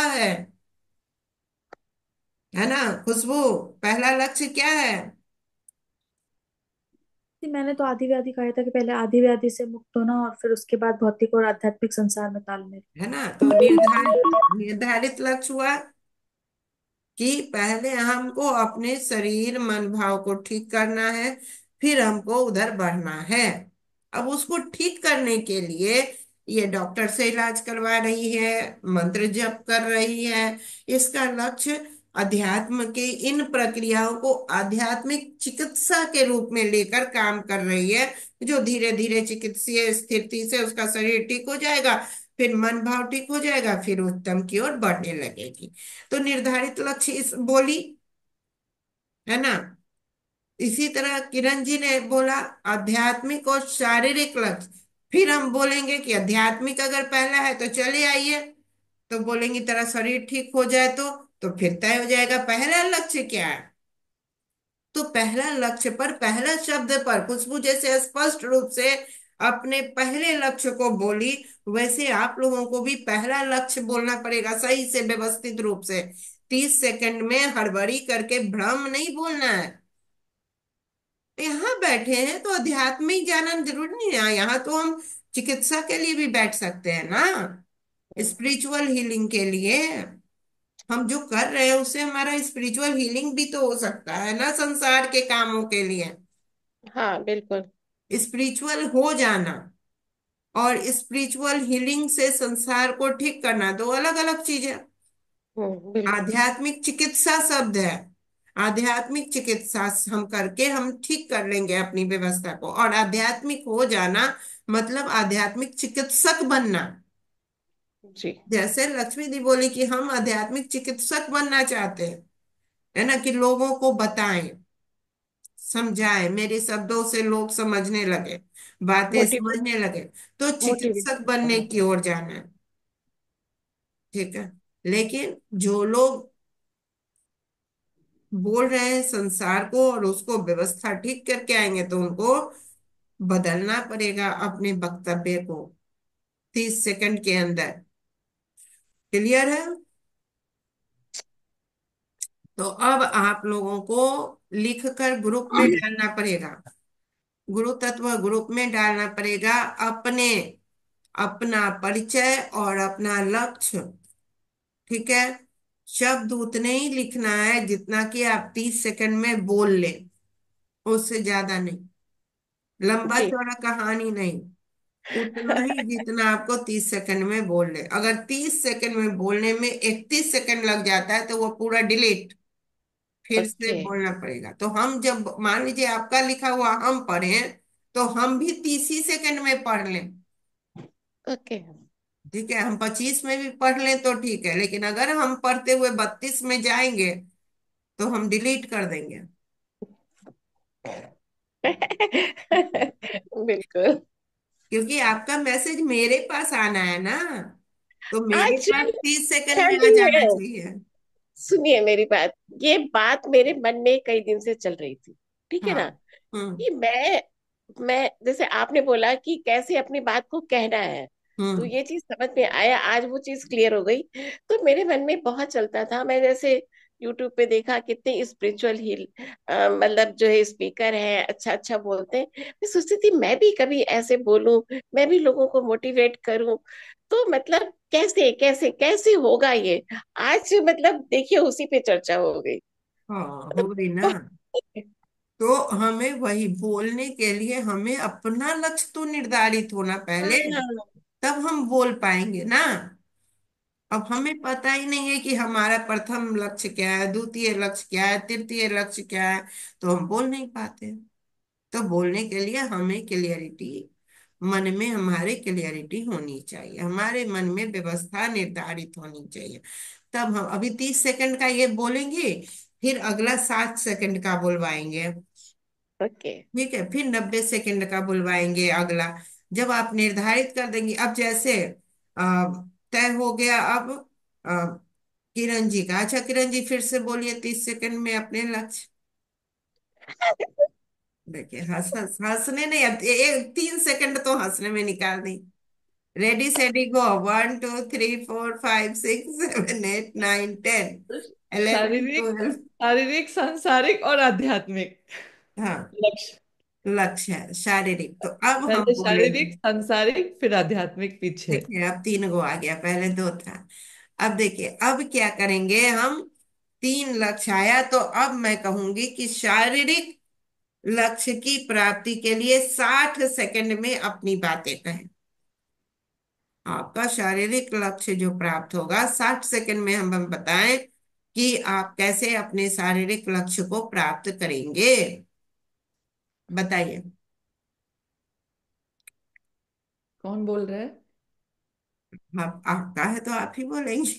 [SPEAKER 1] है ना खुशबू? पहला लक्ष्य क्या है?
[SPEAKER 2] मैंने तो आदि व्याधि कहा था कि पहले आदि व्याधि से मुक्त होना और फिर उसके बाद भौतिक और आध्यात्मिक संसार में तालमेल।
[SPEAKER 1] है ना, तो निर्धारित निर्धारित लक्ष्य हुआ कि पहले हमको अपने शरीर मन भाव को ठीक करना है, फिर हमको उधर बढ़ना है। अब उसको ठीक करने के लिए ये डॉक्टर से इलाज करवा रही है, मंत्र जप कर रही है। इसका लक्ष्य अध्यात्म के इन प्रक्रियाओं को आध्यात्मिक चिकित्सा के रूप में लेकर काम कर रही है, जो धीरे धीरे चिकित्सीय स्थिति से उसका शरीर ठीक हो जाएगा, फिर मन भाव ठीक हो जाएगा, फिर उत्तम की ओर बढ़ने लगेगी। तो निर्धारित लक्ष्य इस बोली, है ना। इसी तरह किरण जी ने बोला आध्यात्मिक और शारीरिक लक्ष्य। फिर हम बोलेंगे कि आध्यात्मिक अगर पहला है तो चले आइए, तो बोलेंगे तेरा शरीर ठीक हो जाए तो फिर तय हो जाएगा पहला लक्ष्य क्या है। तो पहला लक्ष्य पर, पहला शब्द पर खुशबू जैसे स्पष्ट रूप से अपने पहले लक्ष्य को बोली, वैसे आप लोगों को भी पहला लक्ष्य बोलना पड़ेगा, सही से व्यवस्थित रूप से। 30 सेकंड में हड़बड़ी करके भ्रम नहीं बोलना है। यहाँ बैठे हैं तो अध्यात्म ही जाना जरूरी नहीं है, यहाँ तो हम चिकित्सा के लिए भी बैठ सकते हैं ना, स्पिरिचुअल हीलिंग के लिए। हम जो कर रहे हैं उससे हमारा स्पिरिचुअल हीलिंग भी तो हो सकता है ना, संसार के कामों के लिए।
[SPEAKER 4] हाँ, बिल्कुल।
[SPEAKER 1] स्पिरिचुअल हो जाना और स्पिरिचुअल हीलिंग से संसार को ठीक करना दो अलग अलग चीजें।
[SPEAKER 4] बिल्कुल।
[SPEAKER 1] आध्यात्मिक चिकित्सा शब्द है, आध्यात्मिक चिकित्सा हम करके हम ठीक कर लेंगे अपनी व्यवस्था को। और आध्यात्मिक हो जाना मतलब आध्यात्मिक चिकित्सक बनना।
[SPEAKER 4] जी।
[SPEAKER 1] जैसे लक्ष्मी दी बोली कि हम आध्यात्मिक चिकित्सक बनना चाहते हैं, है ना, कि लोगों को बताएं, समझाएं, मेरे शब्दों से लोग समझने लगे, बातें
[SPEAKER 4] मोटिवेट
[SPEAKER 1] समझने लगे। तो
[SPEAKER 4] मोटिवेट
[SPEAKER 1] चिकित्सक
[SPEAKER 4] करना
[SPEAKER 1] बनने
[SPEAKER 4] है।
[SPEAKER 1] की ओर जाना है। ठीक है। लेकिन जो लोग बोल रहे हैं संसार को और उसको व्यवस्था ठीक करके आएंगे, तो उनको बदलना पड़ेगा अपने वक्तव्य को 30 सेकंड के अंदर। क्लियर है? तो अब आप लोगों को लिख कर ग्रुप में डालना पड़ेगा, गुरु तत्व ग्रुप में डालना पड़ेगा, अपने अपना परिचय और अपना लक्ष्य। ठीक है। शब्द उतने ही लिखना है जितना कि आप 30 सेकंड में बोल लें, उससे ज्यादा नहीं। लंबा
[SPEAKER 4] जी।
[SPEAKER 1] चौड़ा कहानी नहीं, उतना ही जितना आपको 30 सेकंड में बोल ले। अगर 30 सेकंड में बोलने में 31 सेकंड लग जाता है तो वो पूरा डिलीट, फिर से
[SPEAKER 4] ओके।
[SPEAKER 1] बोलना पड़ेगा। तो हम जब मान लीजिए आपका लिखा हुआ हम पढ़ें, तो हम भी 30 ही सेकंड में पढ़ लें।
[SPEAKER 4] ओके।
[SPEAKER 1] ठीक है। हम 25 में भी पढ़ लें तो ठीक है, लेकिन अगर हम पढ़ते हुए 32 में जाएंगे तो हम डिलीट कर देंगे।
[SPEAKER 4] बिल्कुल।
[SPEAKER 1] क्योंकि आपका मैसेज मेरे पास आना है ना, तो मेरे पास
[SPEAKER 4] एक्चुअली
[SPEAKER 1] 30 सेकंड में आ
[SPEAKER 4] ठंडी
[SPEAKER 1] जाना
[SPEAKER 4] है।
[SPEAKER 1] चाहिए।
[SPEAKER 4] सुनिए मेरी बात, ये बात मेरे मन में कई दिन से चल रही थी। ठीक है
[SPEAKER 1] हाँ।
[SPEAKER 4] ना?
[SPEAKER 1] हम्म।
[SPEAKER 4] कि मैं जैसे आपने बोला कि कैसे अपनी बात को कहना है, तो
[SPEAKER 1] हम्म।
[SPEAKER 4] ये चीज समझ में आया, आज वो चीज क्लियर हो गई। तो मेरे मन में बहुत चलता था, मैं जैसे यूट्यूब पे देखा कितने स्पिरिचुअल हील मतलब जो है स्पीकर है, अच्छा अच्छा बोलते हैं। मैं सोचती थी मैं भी कभी ऐसे बोलूं, मैं भी लोगों को मोटिवेट करूं। तो मतलब कैसे कैसे कैसे होगा ये? आज मतलब देखिए उसी पे चर्चा हो गई।
[SPEAKER 1] हाँ, हो गई ना। तो हमें वही बोलने के लिए हमें अपना लक्ष्य तो निर्धारित होना पहले,
[SPEAKER 4] हाँ।
[SPEAKER 1] तब हम बोल पाएंगे ना। अब हमें पता ही नहीं है कि हमारा प्रथम लक्ष्य क्या है, द्वितीय लक्ष्य क्या है, तृतीय लक्ष्य क्या है, तो हम बोल नहीं पाते। तो बोलने के लिए हमें क्लियरिटी, मन में हमारे क्लियरिटी होनी चाहिए, हमारे मन में व्यवस्था निर्धारित होनी चाहिए। तब हम अभी 30 सेकंड का ये बोलेंगे, फिर अगला 60 सेकंड का बुलवाएंगे।
[SPEAKER 4] ओके।
[SPEAKER 1] ठीक है। फिर 90 सेकंड का बुलवाएंगे अगला। जब आप निर्धारित कर देंगे, अब जैसे तय हो गया अब अ, किरण जी का। अच्छा किरण जी, फिर से बोलिए 30 सेकंड में अपने लक्ष्य। देखिए, हंसने नहीं, अब 3 सेकंड तो हंसने में निकाल दी। रेडी सेडी गो, 1 2 3 4 5 6 7 8 9 10 11
[SPEAKER 7] शारीरिक,
[SPEAKER 1] 12।
[SPEAKER 7] शारीरिक, सांसारिक और आध्यात्मिक
[SPEAKER 1] हाँ,
[SPEAKER 7] लक्ष्य।
[SPEAKER 1] लक्ष्य है शारीरिक, तो अब हम
[SPEAKER 7] पहले
[SPEAKER 1] बोलेंगे।
[SPEAKER 7] शारीरिक, सांसारिक, फिर आध्यात्मिक पीछे।
[SPEAKER 1] देखिए, अब 3 गो आ गया, पहले 2 था। अब देखिए, अब क्या करेंगे हम। 3 लक्ष्य आया, तो अब मैं कहूंगी कि शारीरिक लक्ष्य की प्राप्ति के लिए 60 सेकंड में अपनी बातें कहें। आपका शारीरिक लक्ष्य जो प्राप्त होगा, 60 सेकंड में हम बताएं कि आप कैसे अपने शारीरिक लक्ष्य को प्राप्त करेंगे। बताइए।
[SPEAKER 7] कौन बोल रहा है?
[SPEAKER 1] आप, आपका है तो आप ही बोलेंगे।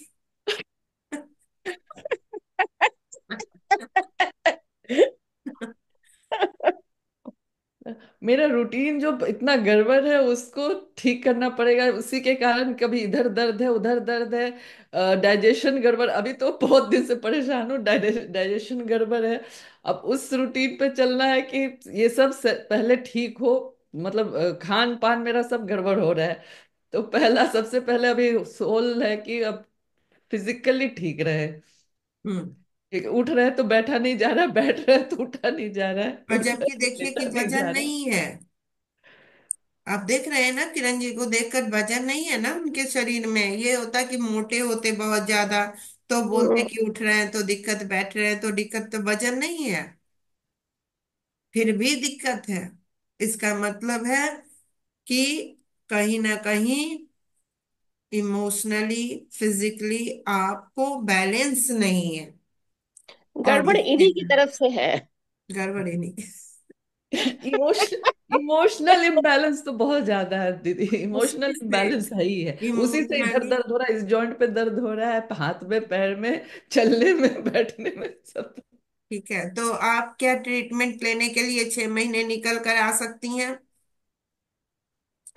[SPEAKER 7] मेरा रूटीन जो इतना गड़बड़ है उसको ठीक करना पड़ेगा। उसी के कारण कभी इधर दर्द है, उधर दर्द है, डाइजेशन गड़बड़, अभी तो बहुत दिन से परेशान हूँ, डाइजेशन गड़बड़ है। अब उस रूटीन पे चलना है कि ये सब पहले ठीक हो। मतलब खान पान मेरा सब गड़बड़ हो रहा है। तो पहला, सबसे पहले अभी सोल है कि अब फिजिकली ठीक रहे।
[SPEAKER 1] हम्म।
[SPEAKER 7] कि उठ रहे हैं तो बैठा नहीं जा रहा, बैठ रहे हैं तो उठा नहीं जा रहा है,
[SPEAKER 1] और
[SPEAKER 7] उठ रहे
[SPEAKER 1] जबकि
[SPEAKER 7] हैं तो
[SPEAKER 1] देखिए कि
[SPEAKER 7] लेटा नहीं
[SPEAKER 1] वजन
[SPEAKER 7] जा रहा है।
[SPEAKER 1] नहीं है। आप देख रहे हैं ना, किरण जी को देखकर वजन नहीं है ना उनके शरीर में। ये होता कि मोटे होते बहुत ज्यादा, तो बोलते
[SPEAKER 4] हम्म।
[SPEAKER 1] कि उठ रहे हैं तो दिक्कत, बैठ रहे हैं तो दिक्कत, तो वजन नहीं है, फिर भी दिक्कत है। इसका मतलब है कि कहीं ना कहीं इमोशनली, फिजिकली आपको बैलेंस नहीं है। और
[SPEAKER 4] गड़बड़
[SPEAKER 1] इसके
[SPEAKER 4] इन्हीं की तरफ से है।
[SPEAKER 1] गड़बड़ ही नहीं।
[SPEAKER 7] इमोशन इमोशनल इम्बैलेंस तो बहुत ज्यादा है दीदी,
[SPEAKER 1] उसी
[SPEAKER 7] इमोशनल
[SPEAKER 1] से
[SPEAKER 7] इम्बैलेंस है ही है। उसी से इधर
[SPEAKER 1] इमोशनली।
[SPEAKER 7] दर्द हो रहा है, इस जॉइंट पे दर्द हो रहा है, हाथ में, पैर में, चलने में, बैठने में, सब।
[SPEAKER 1] ठीक है, तो आप क्या ट्रीटमेंट लेने के लिए 6 महीने निकल कर आ सकती हैं?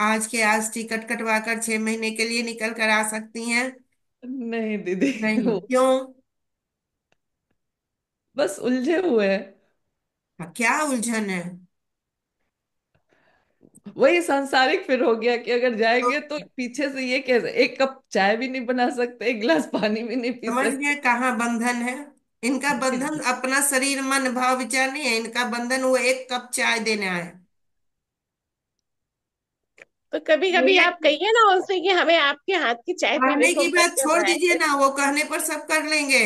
[SPEAKER 1] आज के आज टिकट कटवा कर 6 महीने के लिए निकल कर आ सकती हैं?
[SPEAKER 7] नहीं दीदी।
[SPEAKER 1] नहीं,
[SPEAKER 7] वो
[SPEAKER 1] क्यों?
[SPEAKER 7] बस उलझे हुए हैं।
[SPEAKER 1] हाँ, क्या उलझन है?
[SPEAKER 7] वही सांसारिक फिर हो गया कि अगर
[SPEAKER 1] तो
[SPEAKER 7] जाएंगे तो पीछे से ये कैसे, एक कप चाय भी नहीं बना सकते, एक गिलास पानी भी नहीं पी
[SPEAKER 1] समझ
[SPEAKER 7] सकते।
[SPEAKER 1] गए कहाँ बंधन है? इनका बंधन अपना शरीर मन भाव विचार नहीं है, इनका बंधन वो एक कप चाय देना है।
[SPEAKER 4] तो कभी कभी
[SPEAKER 1] ये
[SPEAKER 4] आप कहिए ना उनसे कि हमें आपके हाथ की चाय पीने
[SPEAKER 1] कहने
[SPEAKER 4] को
[SPEAKER 1] की
[SPEAKER 4] मन
[SPEAKER 1] बात
[SPEAKER 4] कर
[SPEAKER 1] छोड़
[SPEAKER 4] रहा
[SPEAKER 1] दीजिए
[SPEAKER 4] है।
[SPEAKER 1] ना, वो कहने पर सब कर लेंगे।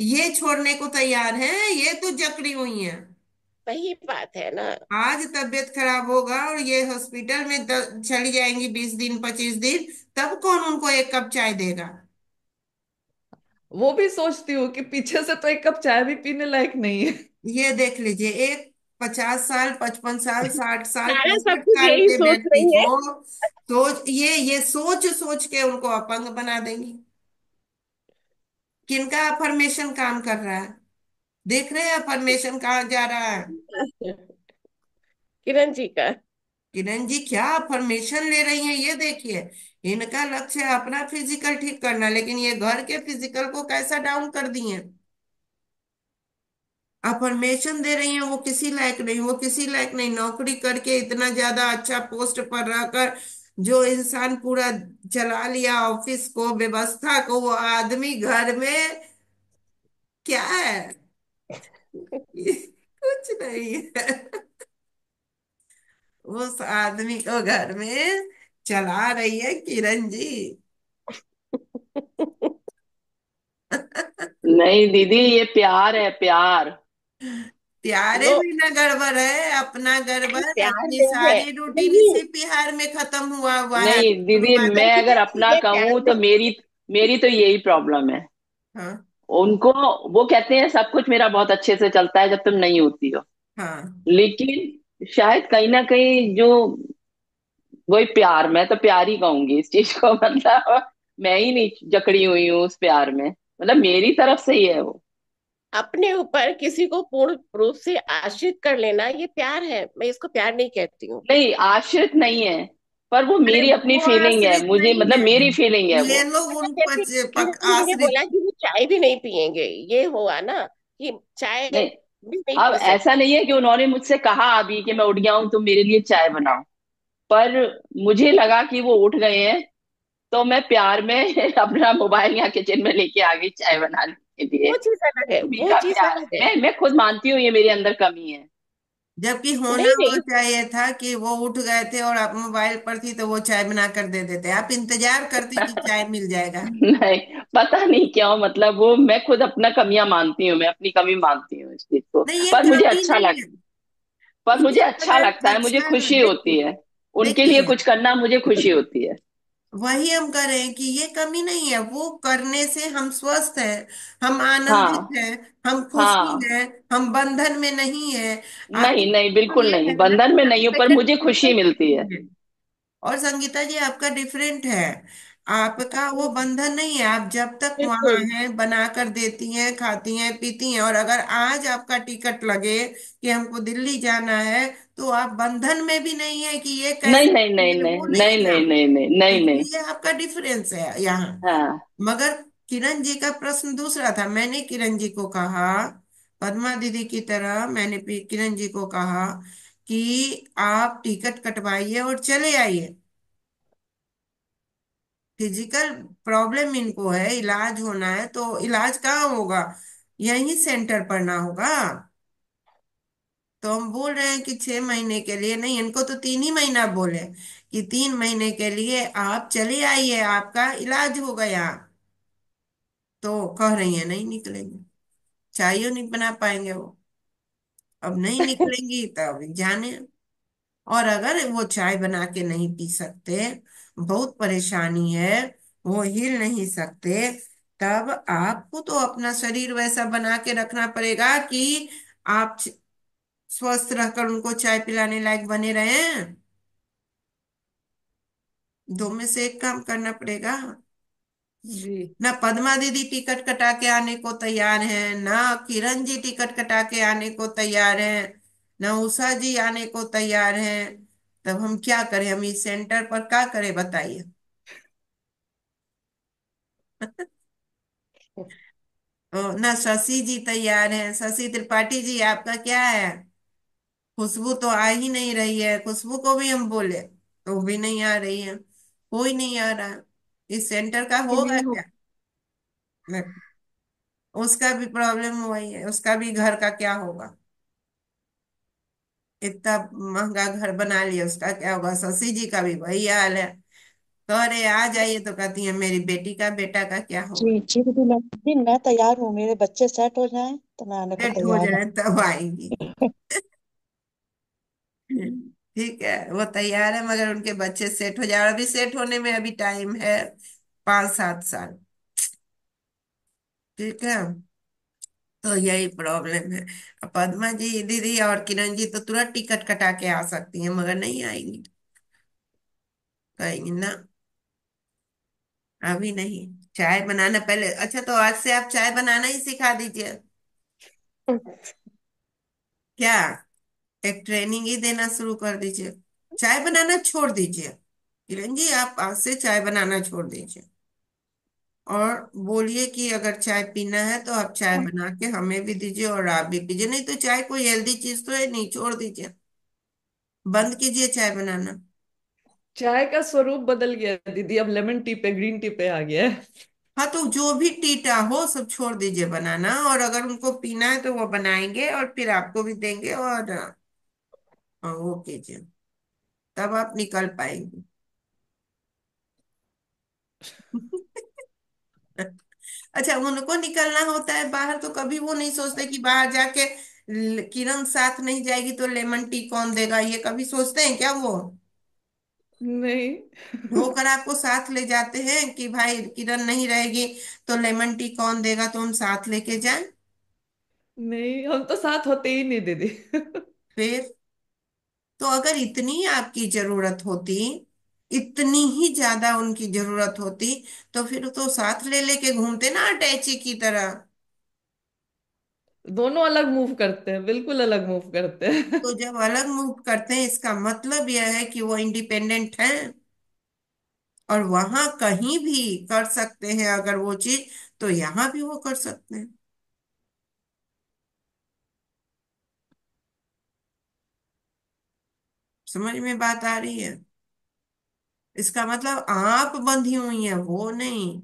[SPEAKER 1] ये छोड़ने को तैयार हैं, ये तो जकड़ी हुई हैं।
[SPEAKER 4] वही बात है ना।
[SPEAKER 1] आज तबीयत खराब होगा और ये हॉस्पिटल में चली जाएंगी 20 दिन 25 दिन, तब कौन उनको एक कप चाय देगा?
[SPEAKER 7] वो भी सोचती हूँ कि पीछे से तो एक कप चाय भी पीने लायक नहीं है।
[SPEAKER 1] ये देख लीजिए, एक 50 साल 55 साल 60 साल
[SPEAKER 4] सारा सब
[SPEAKER 1] 65
[SPEAKER 4] कुछ
[SPEAKER 1] साल
[SPEAKER 4] यही
[SPEAKER 1] के
[SPEAKER 4] सोच
[SPEAKER 1] व्यक्ति
[SPEAKER 4] रही है।
[SPEAKER 1] को सोच, ये सोच सोच के उनको अपंग बना देंगी। किनका अफर्मेशन काम कर रहा है? देख रहे हैं अफर्मेशन कहाँ जा रहा है?
[SPEAKER 4] किरण जी का।
[SPEAKER 1] किरण जी क्या अफर्मेशन ले रही हैं ये देखिए। इनका लक्ष्य है अपना फिजिकल ठीक करना, लेकिन ये घर के फिजिकल को कैसा डाउन कर दिए। अफर्मेशन दे रही हैं वो किसी लायक नहीं, वो किसी लायक नहीं, नौकरी करके इतना ज्यादा अच्छा पोस्ट पर रहकर जो इंसान पूरा चला लिया ऑफिस को व्यवस्था को, वो आदमी घर में क्या है? ये कुछ नहीं है। उस आदमी को घर में चला रही है किरण जी।
[SPEAKER 3] नहीं दीदी, ये प्यार है, प्यार।
[SPEAKER 1] प्यारे
[SPEAKER 4] नो,
[SPEAKER 1] में न गड़बड़ है, अपना गड़बड़,
[SPEAKER 4] प्यार
[SPEAKER 1] अपनी
[SPEAKER 4] नहीं है।
[SPEAKER 1] सारी रूटीन
[SPEAKER 4] नहीं,
[SPEAKER 1] इसी बिहार में खत्म हुआ हुआ है।
[SPEAKER 3] नहीं दीदी,
[SPEAKER 1] अनुवाद
[SPEAKER 3] मैं अगर
[SPEAKER 4] संगीता
[SPEAKER 3] अपना
[SPEAKER 4] जी, ये प्यार
[SPEAKER 3] कहूँ तो
[SPEAKER 4] नहीं है।
[SPEAKER 3] मेरी मेरी तो यही प्रॉब्लम है।
[SPEAKER 1] हाँ
[SPEAKER 3] उनको, वो कहते हैं सब कुछ मेरा बहुत अच्छे से चलता है जब तुम नहीं होती हो।
[SPEAKER 1] हाँ।
[SPEAKER 3] लेकिन शायद कहीं ना कहीं जो, वही प्यार, मैं तो प्यार ही कहूंगी इस चीज को। मतलब मैं ही नहीं जकड़ी हुई हूँ उस प्यार में, मतलब मेरी तरफ से ही है वो।
[SPEAKER 4] अपने ऊपर किसी को पूर्ण रूप से आश्रित कर लेना ये प्यार है, मैं इसको प्यार नहीं कहती हूँ।
[SPEAKER 3] नहीं, आश्रित नहीं है, पर वो
[SPEAKER 1] अरे
[SPEAKER 3] मेरी अपनी
[SPEAKER 1] वो
[SPEAKER 3] फीलिंग है,
[SPEAKER 1] आश्रित
[SPEAKER 3] मुझे
[SPEAKER 1] नहीं
[SPEAKER 3] मतलब
[SPEAKER 1] है,
[SPEAKER 3] मेरी फीलिंग है
[SPEAKER 1] ये
[SPEAKER 3] वो।
[SPEAKER 1] लोग
[SPEAKER 4] अच्छा,
[SPEAKER 1] उन
[SPEAKER 4] जैसे
[SPEAKER 1] पर
[SPEAKER 4] किरण जी ने
[SPEAKER 1] आश्रित।
[SPEAKER 4] बोला कि वो चाय भी नहीं पियेंगे, ये हुआ ना कि चाय
[SPEAKER 3] नहीं,
[SPEAKER 4] भी नहीं
[SPEAKER 3] अब
[SPEAKER 4] पी
[SPEAKER 3] ऐसा
[SPEAKER 4] सकते।
[SPEAKER 3] नहीं है कि उन्होंने मुझसे कहा अभी कि मैं उठ गया हूं तुम मेरे लिए चाय बनाओ, पर मुझे लगा कि वो उठ गए हैं, तो मैं प्यार में अपना मोबाइल यहाँ किचन में लेके आ गई चाय बनाने के लिए।
[SPEAKER 4] वो चीज अलग है, वो
[SPEAKER 3] मीठा
[SPEAKER 4] चीज
[SPEAKER 3] प्यार है,
[SPEAKER 4] अलग है।
[SPEAKER 3] मैं खुद मानती हूँ ये मेरे अंदर कमी है।
[SPEAKER 1] जबकि होना
[SPEAKER 4] नहीं
[SPEAKER 1] वो
[SPEAKER 4] नहीं,
[SPEAKER 1] चाहिए था कि वो उठ गए थे और आप मोबाइल पर थी तो वो चाय बना कर दे देते, आप इंतजार करती कि चाय मिल जाएगा।
[SPEAKER 3] नहीं, पता नहीं क्यों, मतलब वो मैं खुद अपना कमियां मानती हूँ, मैं अपनी कमी मानती हूँ इस चीज को।
[SPEAKER 1] नहीं, ये
[SPEAKER 3] पर मुझे
[SPEAKER 1] कमी
[SPEAKER 3] अच्छा
[SPEAKER 1] नहीं
[SPEAKER 3] लग
[SPEAKER 1] है।
[SPEAKER 3] पर मुझे
[SPEAKER 1] ये
[SPEAKER 3] अच्छा लगता है, मुझे
[SPEAKER 1] अच्छा है,
[SPEAKER 3] खुशी
[SPEAKER 1] देखिए।
[SPEAKER 3] होती है उनके लिए
[SPEAKER 1] देखिए,
[SPEAKER 3] कुछ करना, मुझे खुशी होती है।
[SPEAKER 1] वही हम कह रहे हैं कि ये कमी नहीं है, वो करने से हम स्वस्थ हैं, हम आनंदित
[SPEAKER 3] हाँ,
[SPEAKER 1] हैं, हम खुशी
[SPEAKER 3] हाँ।
[SPEAKER 1] हैं, हम बंधन में नहीं है।
[SPEAKER 3] नहीं,
[SPEAKER 1] आपकी
[SPEAKER 3] नहीं,
[SPEAKER 1] तो
[SPEAKER 3] बिल्कुल
[SPEAKER 1] ये
[SPEAKER 3] नहीं,
[SPEAKER 1] है ना
[SPEAKER 3] बंधन
[SPEAKER 1] कि
[SPEAKER 3] में
[SPEAKER 1] आप
[SPEAKER 3] नहीं हूं, पर
[SPEAKER 1] सेकंड
[SPEAKER 3] मुझे खुशी मिलती है।
[SPEAKER 1] फिजिकल। और संगीता जी आपका डिफरेंट है। आपका वो बंधन नहीं है, आप जब तक वहां
[SPEAKER 4] बिल्कुल।
[SPEAKER 1] हैं बना कर देती हैं, खाती हैं, पीती हैं, और अगर आज आपका टिकट लगे कि हमको दिल्ली जाना है, तो आप बंधन में भी नहीं है कि ये
[SPEAKER 3] नहीं,
[SPEAKER 1] कैसे
[SPEAKER 3] नहीं, नहीं,
[SPEAKER 1] ये
[SPEAKER 3] नहीं,
[SPEAKER 1] वो नहीं
[SPEAKER 3] नहीं,
[SPEAKER 1] है
[SPEAKER 3] नहीं,
[SPEAKER 1] आप।
[SPEAKER 3] नहीं, नहीं, नहीं, नहीं।
[SPEAKER 1] इसलिए आपका डिफरेंस है यहाँ।
[SPEAKER 3] हाँ।
[SPEAKER 1] मगर किरण जी का प्रश्न दूसरा था, मैंने किरण जी को कहा, पद्मा दीदी की तरह मैंने किरण जी को कहा कि आप टिकट कटवाइए और चले आइए। फिजिकल प्रॉब्लम इनको है, इलाज होना है, तो इलाज कहाँ होगा? यहीं सेंटर पर ना होगा? तो हम बोल रहे हैं कि 6 महीने के लिए नहीं, इनको तो 3 ही महीना बोले कि 3 महीने के लिए आप चले आइए, आपका इलाज हो गया। तो कह रही है नहीं निकलेंगे, चाय नहीं बना पाएंगे वो। अब नहीं निकलेंगी तो अभी जाने। और अगर वो चाय बना के नहीं पी सकते, बहुत परेशानी है, वो हिल नहीं सकते, तब आपको तो अपना शरीर वैसा बना के रखना पड़ेगा कि आप स्वस्थ रहकर उनको चाय पिलाने लायक बने रहें। दो में से एक काम करना पड़ेगा।
[SPEAKER 7] जी।
[SPEAKER 1] ना पद्मा दीदी टिकट कटा के आने को तैयार हैं, ना किरण जी टिकट कटा के आने को तैयार हैं, ना उषा जी आने को तैयार हैं। तब हम क्या करें? हम इस सेंटर पर क्या करें बताइए? ना शशि जी तैयार हैं। शशि त्रिपाठी जी आपका क्या है? खुशबू तो आ ही नहीं रही है। खुशबू को भी हम बोले तो भी नहीं आ रही है। कोई नहीं आ रहा। इस सेंटर का
[SPEAKER 2] कि
[SPEAKER 1] होगा
[SPEAKER 2] नहीं हो।
[SPEAKER 1] क्या? उसका भी प्रॉब्लम वही है, उसका भी घर का क्या होगा? इतना महंगा घर बना लिया, उसका क्या होगा? शशि जी का भी वही हाल है। तो अरे आ जाइए तो कहती है मेरी बेटी का बेटा का क्या होगा?
[SPEAKER 6] जी जी दीदी, मैं तैयार हूँ। मेरे बच्चे सेट हो जाएं तो मैं आने को
[SPEAKER 1] सेट हो
[SPEAKER 6] तैयार
[SPEAKER 1] जाए तब आएंगी।
[SPEAKER 6] हूँ।
[SPEAKER 1] ठीक है, वो तैयार है, मगर उनके बच्चे सेट हो जाए। और अभी सेट होने में अभी टाइम है, 5-7 साल। ठीक है। तो यही प्रॉब्लम है। अब पद्मा जी दीदी और किरण जी तो तुरंत टिकट कटा के आ सकती हैं, मगर नहीं आएंगी। कहेंगी ना अभी नहीं। चाय बनाना पहले, अच्छा तो आज से आप चाय बनाना ही सिखा दीजिए। क्या? एक ट्रेनिंग ही देना शुरू कर दीजिए। चाय बनाना छोड़ दीजिए। किरण जी आप आज से चाय बनाना छोड़ दीजिए। और बोलिए कि अगर चाय पीना है तो आप चाय बना के हमें भी दीजिए और आप भी पीजिए। नहीं तो चाय कोई हेल्दी चीज तो है नहीं, छोड़ दीजिए। बंद कीजिए चाय बनाना।
[SPEAKER 7] चाय का स्वरूप बदल गया है दीदी, अब लेमन टी पे, ग्रीन टी पे आ गया है।
[SPEAKER 1] हाँ तो जो भी टीटा हो सब छोड़ दीजिए बनाना, और अगर उनको पीना है तो वो बनाएंगे और फिर आपको भी देंगे, और वो कीजिए। तब आप निकल पाएंगे। अच्छा, उनको निकलना होता है बाहर तो कभी वो नहीं सोचते कि बाहर जाके किरण साथ नहीं जाएगी तो लेमन टी कौन देगा, ये कभी सोचते हैं क्या वो?
[SPEAKER 7] नहीं।
[SPEAKER 1] ढोकर आपको साथ ले जाते हैं कि भाई किरण नहीं रहेगी तो लेमन टी कौन देगा, तो हम साथ लेके जाएं।
[SPEAKER 7] नहीं, हम तो साथ होते ही नहीं दीदी।
[SPEAKER 1] फिर तो अगर इतनी आपकी जरूरत होती, इतनी ही ज्यादा उनकी जरूरत होती, तो फिर तो साथ ले लेके घूमते ना अटैची की तरह।
[SPEAKER 7] दोनों अलग मूव करते हैं, बिल्कुल अलग मूव करते हैं।
[SPEAKER 1] तो जब अलग मूव करते हैं इसका मतलब यह है कि वो इंडिपेंडेंट हैं, और वहां कहीं भी कर सकते हैं अगर वो चीज, तो यहाँ भी वो कर सकते हैं। समझ में बात आ रही है? इसका मतलब आप बंधी हुई हैं, वो नहीं।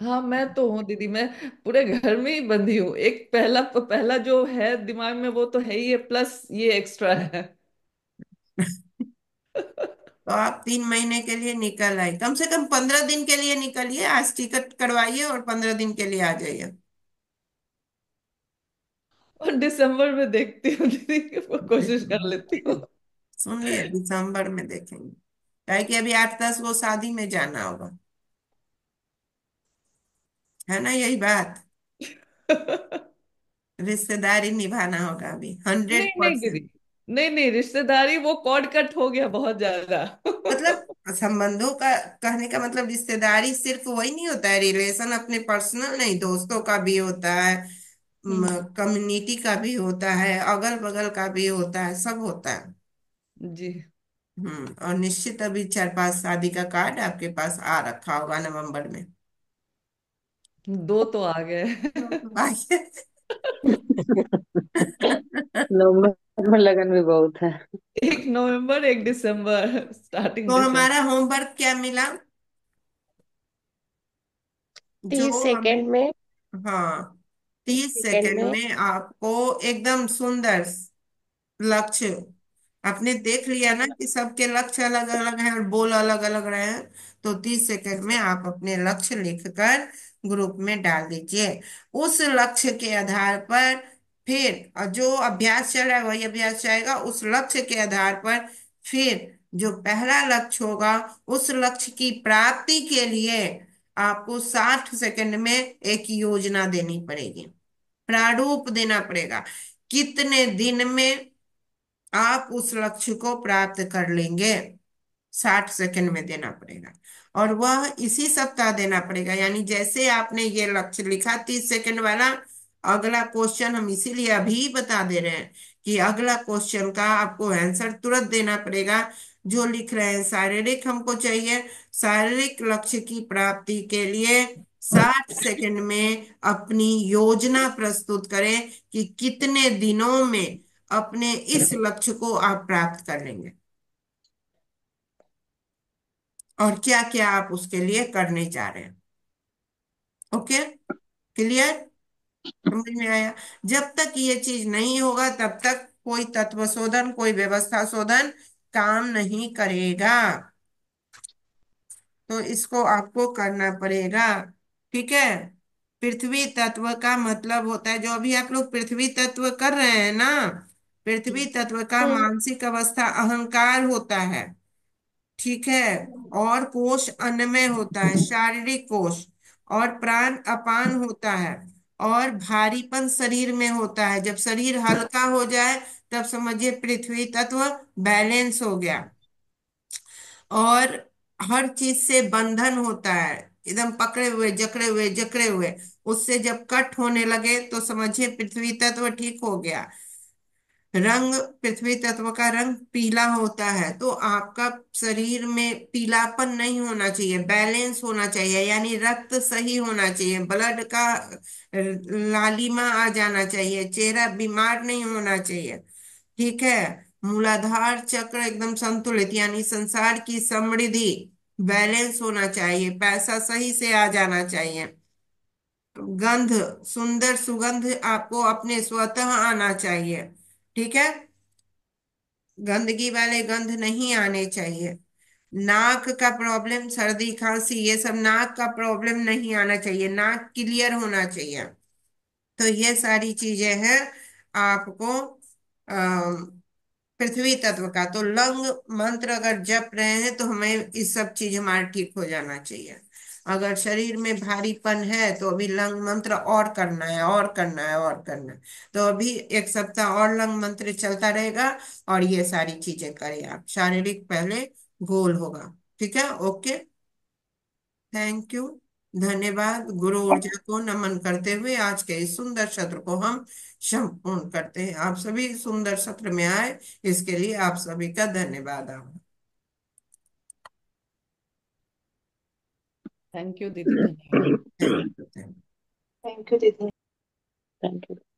[SPEAKER 7] हाँ, मैं तो हूँ दीदी, मैं पूरे घर में ही बंधी हूँ। एक पहला पहला जो है दिमाग में वो तो है ही है, प्लस ये एक्स्ट्रा है।
[SPEAKER 1] तो आप 3 महीने के लिए निकल आए, कम से कम 15 दिन के लिए निकलिए। आज टिकट करवाइए और 15 दिन के लिए आ जाइए।
[SPEAKER 7] और दिसंबर में देखती हूँ दीदी, वो कोशिश कर लेती हूँ।
[SPEAKER 1] सुन लिए, दिसंबर में देखेंगे। क्या कि अभी 8-10 को शादी में जाना होगा, है ना यही बात? रिश्तेदारी निभाना होगा अभी हंड्रेड
[SPEAKER 7] नहीं नहीं दीदी,
[SPEAKER 1] परसेंट
[SPEAKER 7] नहीं नहीं, रिश्तेदारी वो कॉर्ड कट हो गया बहुत ज्यादा।
[SPEAKER 1] मतलब संबंधों का, कहने का मतलब रिश्तेदारी सिर्फ वही नहीं होता है, रिलेशन अपने पर्सनल नहीं, दोस्तों का भी होता है,
[SPEAKER 7] हम्म।
[SPEAKER 1] कम्युनिटी का भी होता है, अगल बगल का भी होता है, सब होता है।
[SPEAKER 7] जी।
[SPEAKER 1] और निश्चित अभी 4-5 शादी का कार्ड आपके पास आ रखा होगा नवंबर में।
[SPEAKER 7] दो तो आ गए।
[SPEAKER 1] आइए।
[SPEAKER 8] नवंबर में लगन भी बहुत है।
[SPEAKER 7] एक नवंबर, एक दिसंबर, स्टार्टिंग
[SPEAKER 1] तो
[SPEAKER 7] दिसंबर।
[SPEAKER 1] हमारा होमवर्क क्या मिला? जो
[SPEAKER 4] 30 सेकेंड
[SPEAKER 1] हमें,
[SPEAKER 4] में,
[SPEAKER 1] हाँ,
[SPEAKER 4] तीस
[SPEAKER 1] 30
[SPEAKER 4] सेकेंड
[SPEAKER 1] सेकंड
[SPEAKER 4] में
[SPEAKER 1] में आपको एकदम सुंदर लक्ष्य, आपने देख लिया ना कि सबके लक्ष्य अलग अलग हैं और बोल अलग अलग रहे हैं, तो 30 सेकंड में आप अपने लक्ष्य लिखकर ग्रुप में डाल दीजिए। उस लक्ष्य के आधार पर फिर जो अभ्यास चल रहा है वही अभ्यास जाएगा। उस लक्ष्य के आधार पर फिर जो पहला लक्ष्य होगा, उस लक्ष्य की प्राप्ति के लिए आपको 60 सेकंड में एक योजना देनी पड़ेगी, प्रारूप देना पड़ेगा, कितने दिन में आप उस लक्ष्य को प्राप्त कर लेंगे, 60 सेकंड में देना पड़ेगा। और वह इसी सप्ताह देना पड़ेगा, यानी जैसे आपने ये लक्ष्य लिखा 30 सेकंड वाला, अगला क्वेश्चन हम इसीलिए अभी बता दे रहे हैं कि अगला क्वेश्चन का आपको आंसर तुरंत देना पड़ेगा। जो लिख रहे हैं शारीरिक हमको चाहिए, शारीरिक लक्ष्य की प्राप्ति के लिए 60 सेकंड में अपनी योजना प्रस्तुत करें कि कितने दिनों में अपने इस लक्ष्य को आप प्राप्त कर लेंगे, और क्या क्या आप उसके लिए करने जा रहे हैं। ओके, क्लियर, समझ में आया? जब तक ये चीज नहीं होगा तब तक कोई तत्व शोधन, कोई व्यवस्था शोधन काम नहीं करेगा। तो इसको आपको करना पड़ेगा, ठीक है। पृथ्वी तत्व का मतलब होता है, जो अभी आप लोग पृथ्वी तत्व कर रहे हैं ना, पृथ्वी तत्व का
[SPEAKER 2] हाँ।
[SPEAKER 1] मानसिक अवस्था अहंकार होता है, ठीक है। और कोश अन्नमय होता है, शारीरिक कोश, और प्राण अपान होता है, और भारीपन शरीर में होता है। जब शरीर हल्का हो जाए तब समझिए पृथ्वी तत्व बैलेंस हो गया। और हर चीज से बंधन होता है, एकदम पकड़े हुए जकड़े हुए जकड़े हुए, उससे जब कट होने लगे तो समझिए पृथ्वी तत्व ठीक हो गया। रंग, पृथ्वी तत्व का रंग पीला होता है, तो आपका शरीर में पीलापन नहीं होना चाहिए, बैलेंस होना चाहिए, यानी रक्त सही होना चाहिए, ब्लड का लालिमा आ जाना चाहिए, चेहरा बीमार नहीं होना चाहिए, ठीक है। मूलाधार चक्र एकदम संतुलित, यानी संसार की समृद्धि बैलेंस होना चाहिए, पैसा सही से आ जाना चाहिए। गंध, सुंदर सुगंध आपको अपने स्वतः आना चाहिए, ठीक है। गंदगी वाले गंध नहीं आने चाहिए। नाक का प्रॉब्लम, सर्दी खांसी, ये सब नाक का प्रॉब्लम नहीं आना चाहिए, नाक क्लियर होना चाहिए। तो ये सारी चीजें हैं आपको पृथ्वी तत्व का। तो लंग मंत्र अगर जप रहे हैं तो हमें इस सब चीज हमारा ठीक हो जाना चाहिए। अगर शरीर में भारीपन है तो अभी लंग मंत्र और करना है, और करना है, और करना है। तो अभी एक सप्ताह और लंग मंत्र चलता रहेगा, और ये सारी चीजें करें आप, शारीरिक पहले गोल होगा, ठीक है। ओके, थैंक यू, धन्यवाद। गुरु ऊर्जा को नमन करते हुए आज के इस सुंदर सत्र को हम संपूर्ण करते हैं। आप सभी सुंदर सत्र में आए, इसके लिए आप सभी का धन्यवाद। आप
[SPEAKER 7] थैंक यू दीदी, धन्यवाद।
[SPEAKER 1] Thank you.
[SPEAKER 6] थैंक यू दीदी।
[SPEAKER 8] Thank you.